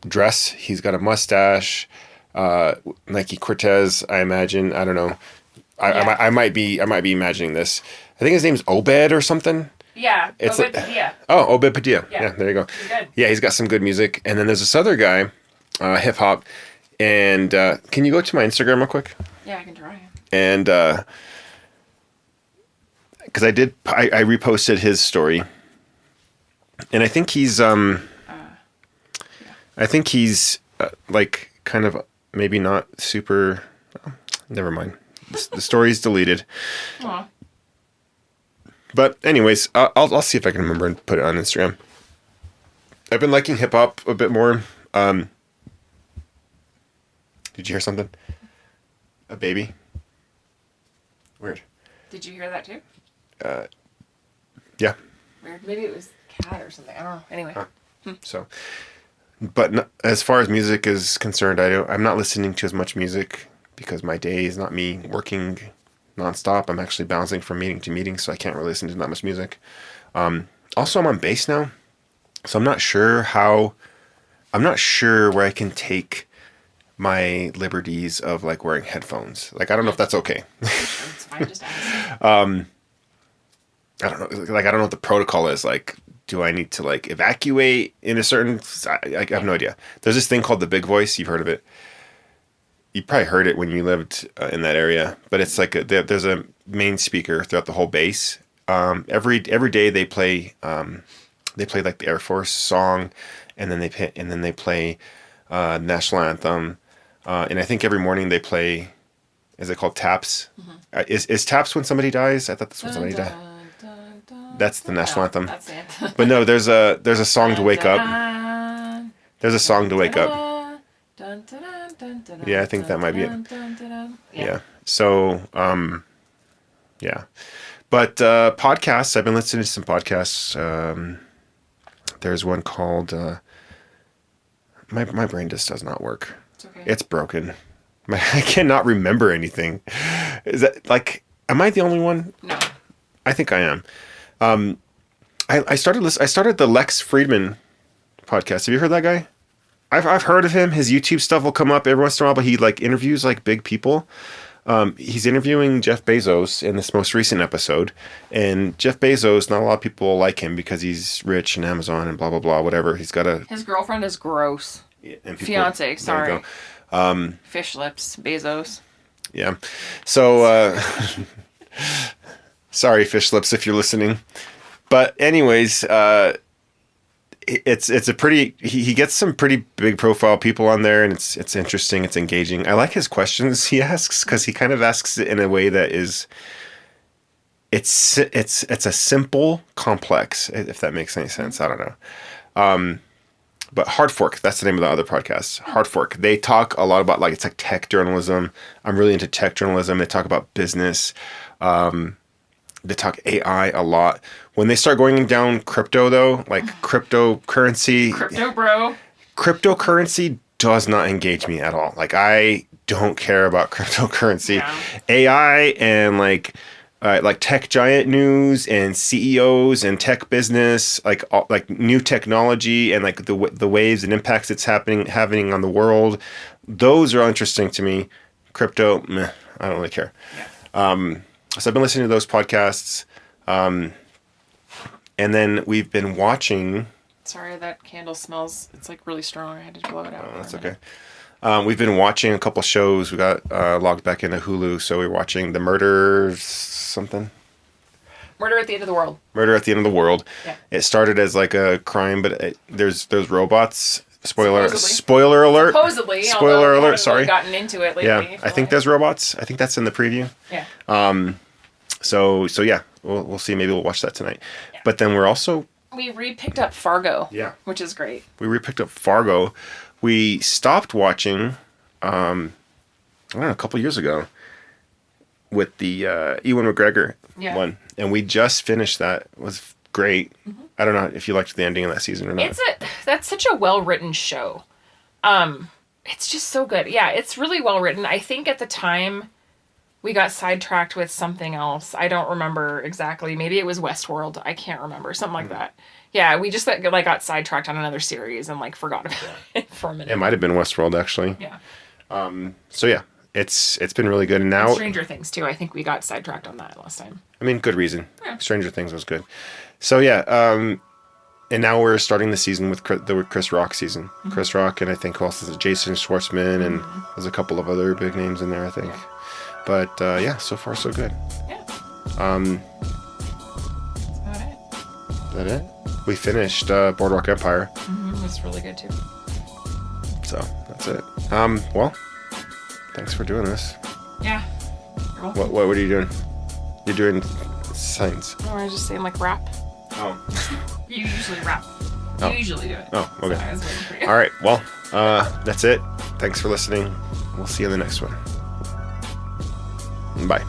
dress. He's got a mustache, Nike Cortez, I imagine. I don't know. I might be imagining this. I think his name's Obed or something. Yeah, it's Obed Padilla. Oh, Obed Padilla. Yeah, there you go. Good. Yeah, he's got some good music. And then there's this other guy, hip hop. And can you go to my Instagram real quick? Yeah, I can try. And because I reposted his story, and I think he's like kind of maybe not super. Oh, never mind. The story's deleted. Aww. But anyways, I'll see if I can remember and put it on Instagram. I've been liking hip hop a bit more. Did you hear something? A baby? Weird. Did you hear that too? Yeah. Weird. Maybe it was cat or something. I don't know. Anyway. Huh. So, but as far as music is concerned, I'm not listening to as much music because my day is not me working nonstop. I'm actually bouncing from meeting to meeting, so I can't really listen to that much music. Also, I'm on bass now, so I'm not sure where I can take my liberties of like wearing headphones. Like, I don't know if that's okay. It's fine, just ask. I don't know. Like, I don't know what the protocol is. Like, do I need to like evacuate in a certain? I have no idea. There's this thing called the Big Voice. You've heard of it. You probably heard it when you lived in that area. But it's like there's a main speaker throughout the whole base. Every day they play like the Air Force song, and then they play national anthem. And I think every morning they play. Is it called taps? Mm-hmm. Is taps when somebody dies? I thought that's when somebody died. That's the national anthem. That's it. But no, there's a song to wake up. There's a song to wake up. Yeah, I think that might be it. Yeah. So, yeah. But podcasts, I've been listening to some podcasts. There's one called my brain just does not work. It's okay. It's broken. I cannot remember anything. Is that like, am I the only one? No. I think I am. I started the Lex Friedman podcast. Have you heard that guy? I've heard of him. His YouTube stuff will come up every once in a while, but he like interviews like big people. He's interviewing Jeff Bezos in this most recent episode, and Jeff Bezos, not a lot of people like him because he's rich and Amazon and blah blah blah whatever. His girlfriend is gross. And fiance, sorry. Fish lips, Bezos. Yeah. So sorry, fish lips, if you're listening. But anyways, it's a pretty he gets some pretty big profile people on there, and it's interesting, it's engaging. I like his questions he asks because he kind of asks it in a way that is it's a simple complex, if that makes any sense. I don't know. But Hard Fork, that's the name of the other podcast. Hard Fork. They talk a lot about it's like tech journalism. I'm really into tech journalism. They talk about business. They talk AI a lot. When they start going down crypto, though, like cryptocurrency. Crypto, bro. Cryptocurrency does not engage me at all. Like, I don't care about cryptocurrency. Yeah. AI and like tech giant news and CEOs and tech business, like new technology and like the waves and impacts it's having on the world. Those are interesting to me. Crypto, meh, I don't really care. Yeah. So I've been listening to those podcasts. And then we've been watching. Sorry, that candle smells. It's like really strong. I had to blow it out. Oh, that's okay. We've been watching a couple shows. We got logged back into Hulu, so we're watching The Murder something. Murder at the End of the World. Murder at the End of the World. Yeah. It started as like a crime, but there's robots. Spoiler alert. Supposedly. Spoiler alert. Really Sorry. Gotten into it lately. Yeah, I think there's robots. I think that's in the preview. Yeah. So yeah, we'll see. Maybe we'll watch that tonight. Yeah. But then we re-picked up Fargo. Yeah. Which is great. We re-picked up Fargo. We stopped watching, I don't know, a couple years ago with the Ewan McGregor one, and we just finished that. It was great. Mm-hmm. I don't know if you liked the ending of that season or not. That's such a well-written show. It's just so good. Yeah, it's really well-written. I think at the time we got sidetracked with something else. I don't remember exactly. Maybe it was Westworld. I can't remember. Something like that. Yeah, we just got sidetracked on another series and forgot about it for a minute. It might have been Westworld, actually. Yeah. So yeah, it's been really good. And now Stranger Things too. I think we got sidetracked on that last time. I mean, good reason. Yeah. Stranger Things was good. So yeah, and now we're starting the season with the Chris Rock season. Mm-hmm. Chris Rock, and I think also Jason Schwartzman, and there's a couple of other big names in there, I think. Yeah. But yeah, so far so good. Yeah. That's about it. Is that it? We finished Boardwalk Empire. Mm-hmm. It's really good too. So that's it. Well, thanks for doing this. Yeah. You're welcome. What are you doing? You're doing signs. Oh, I was just saying rap. Oh. You usually rap. You usually do it. Oh, okay. So I was waiting for you. All right. Well, that's it. Thanks for listening. We'll see you in the next one. Bye.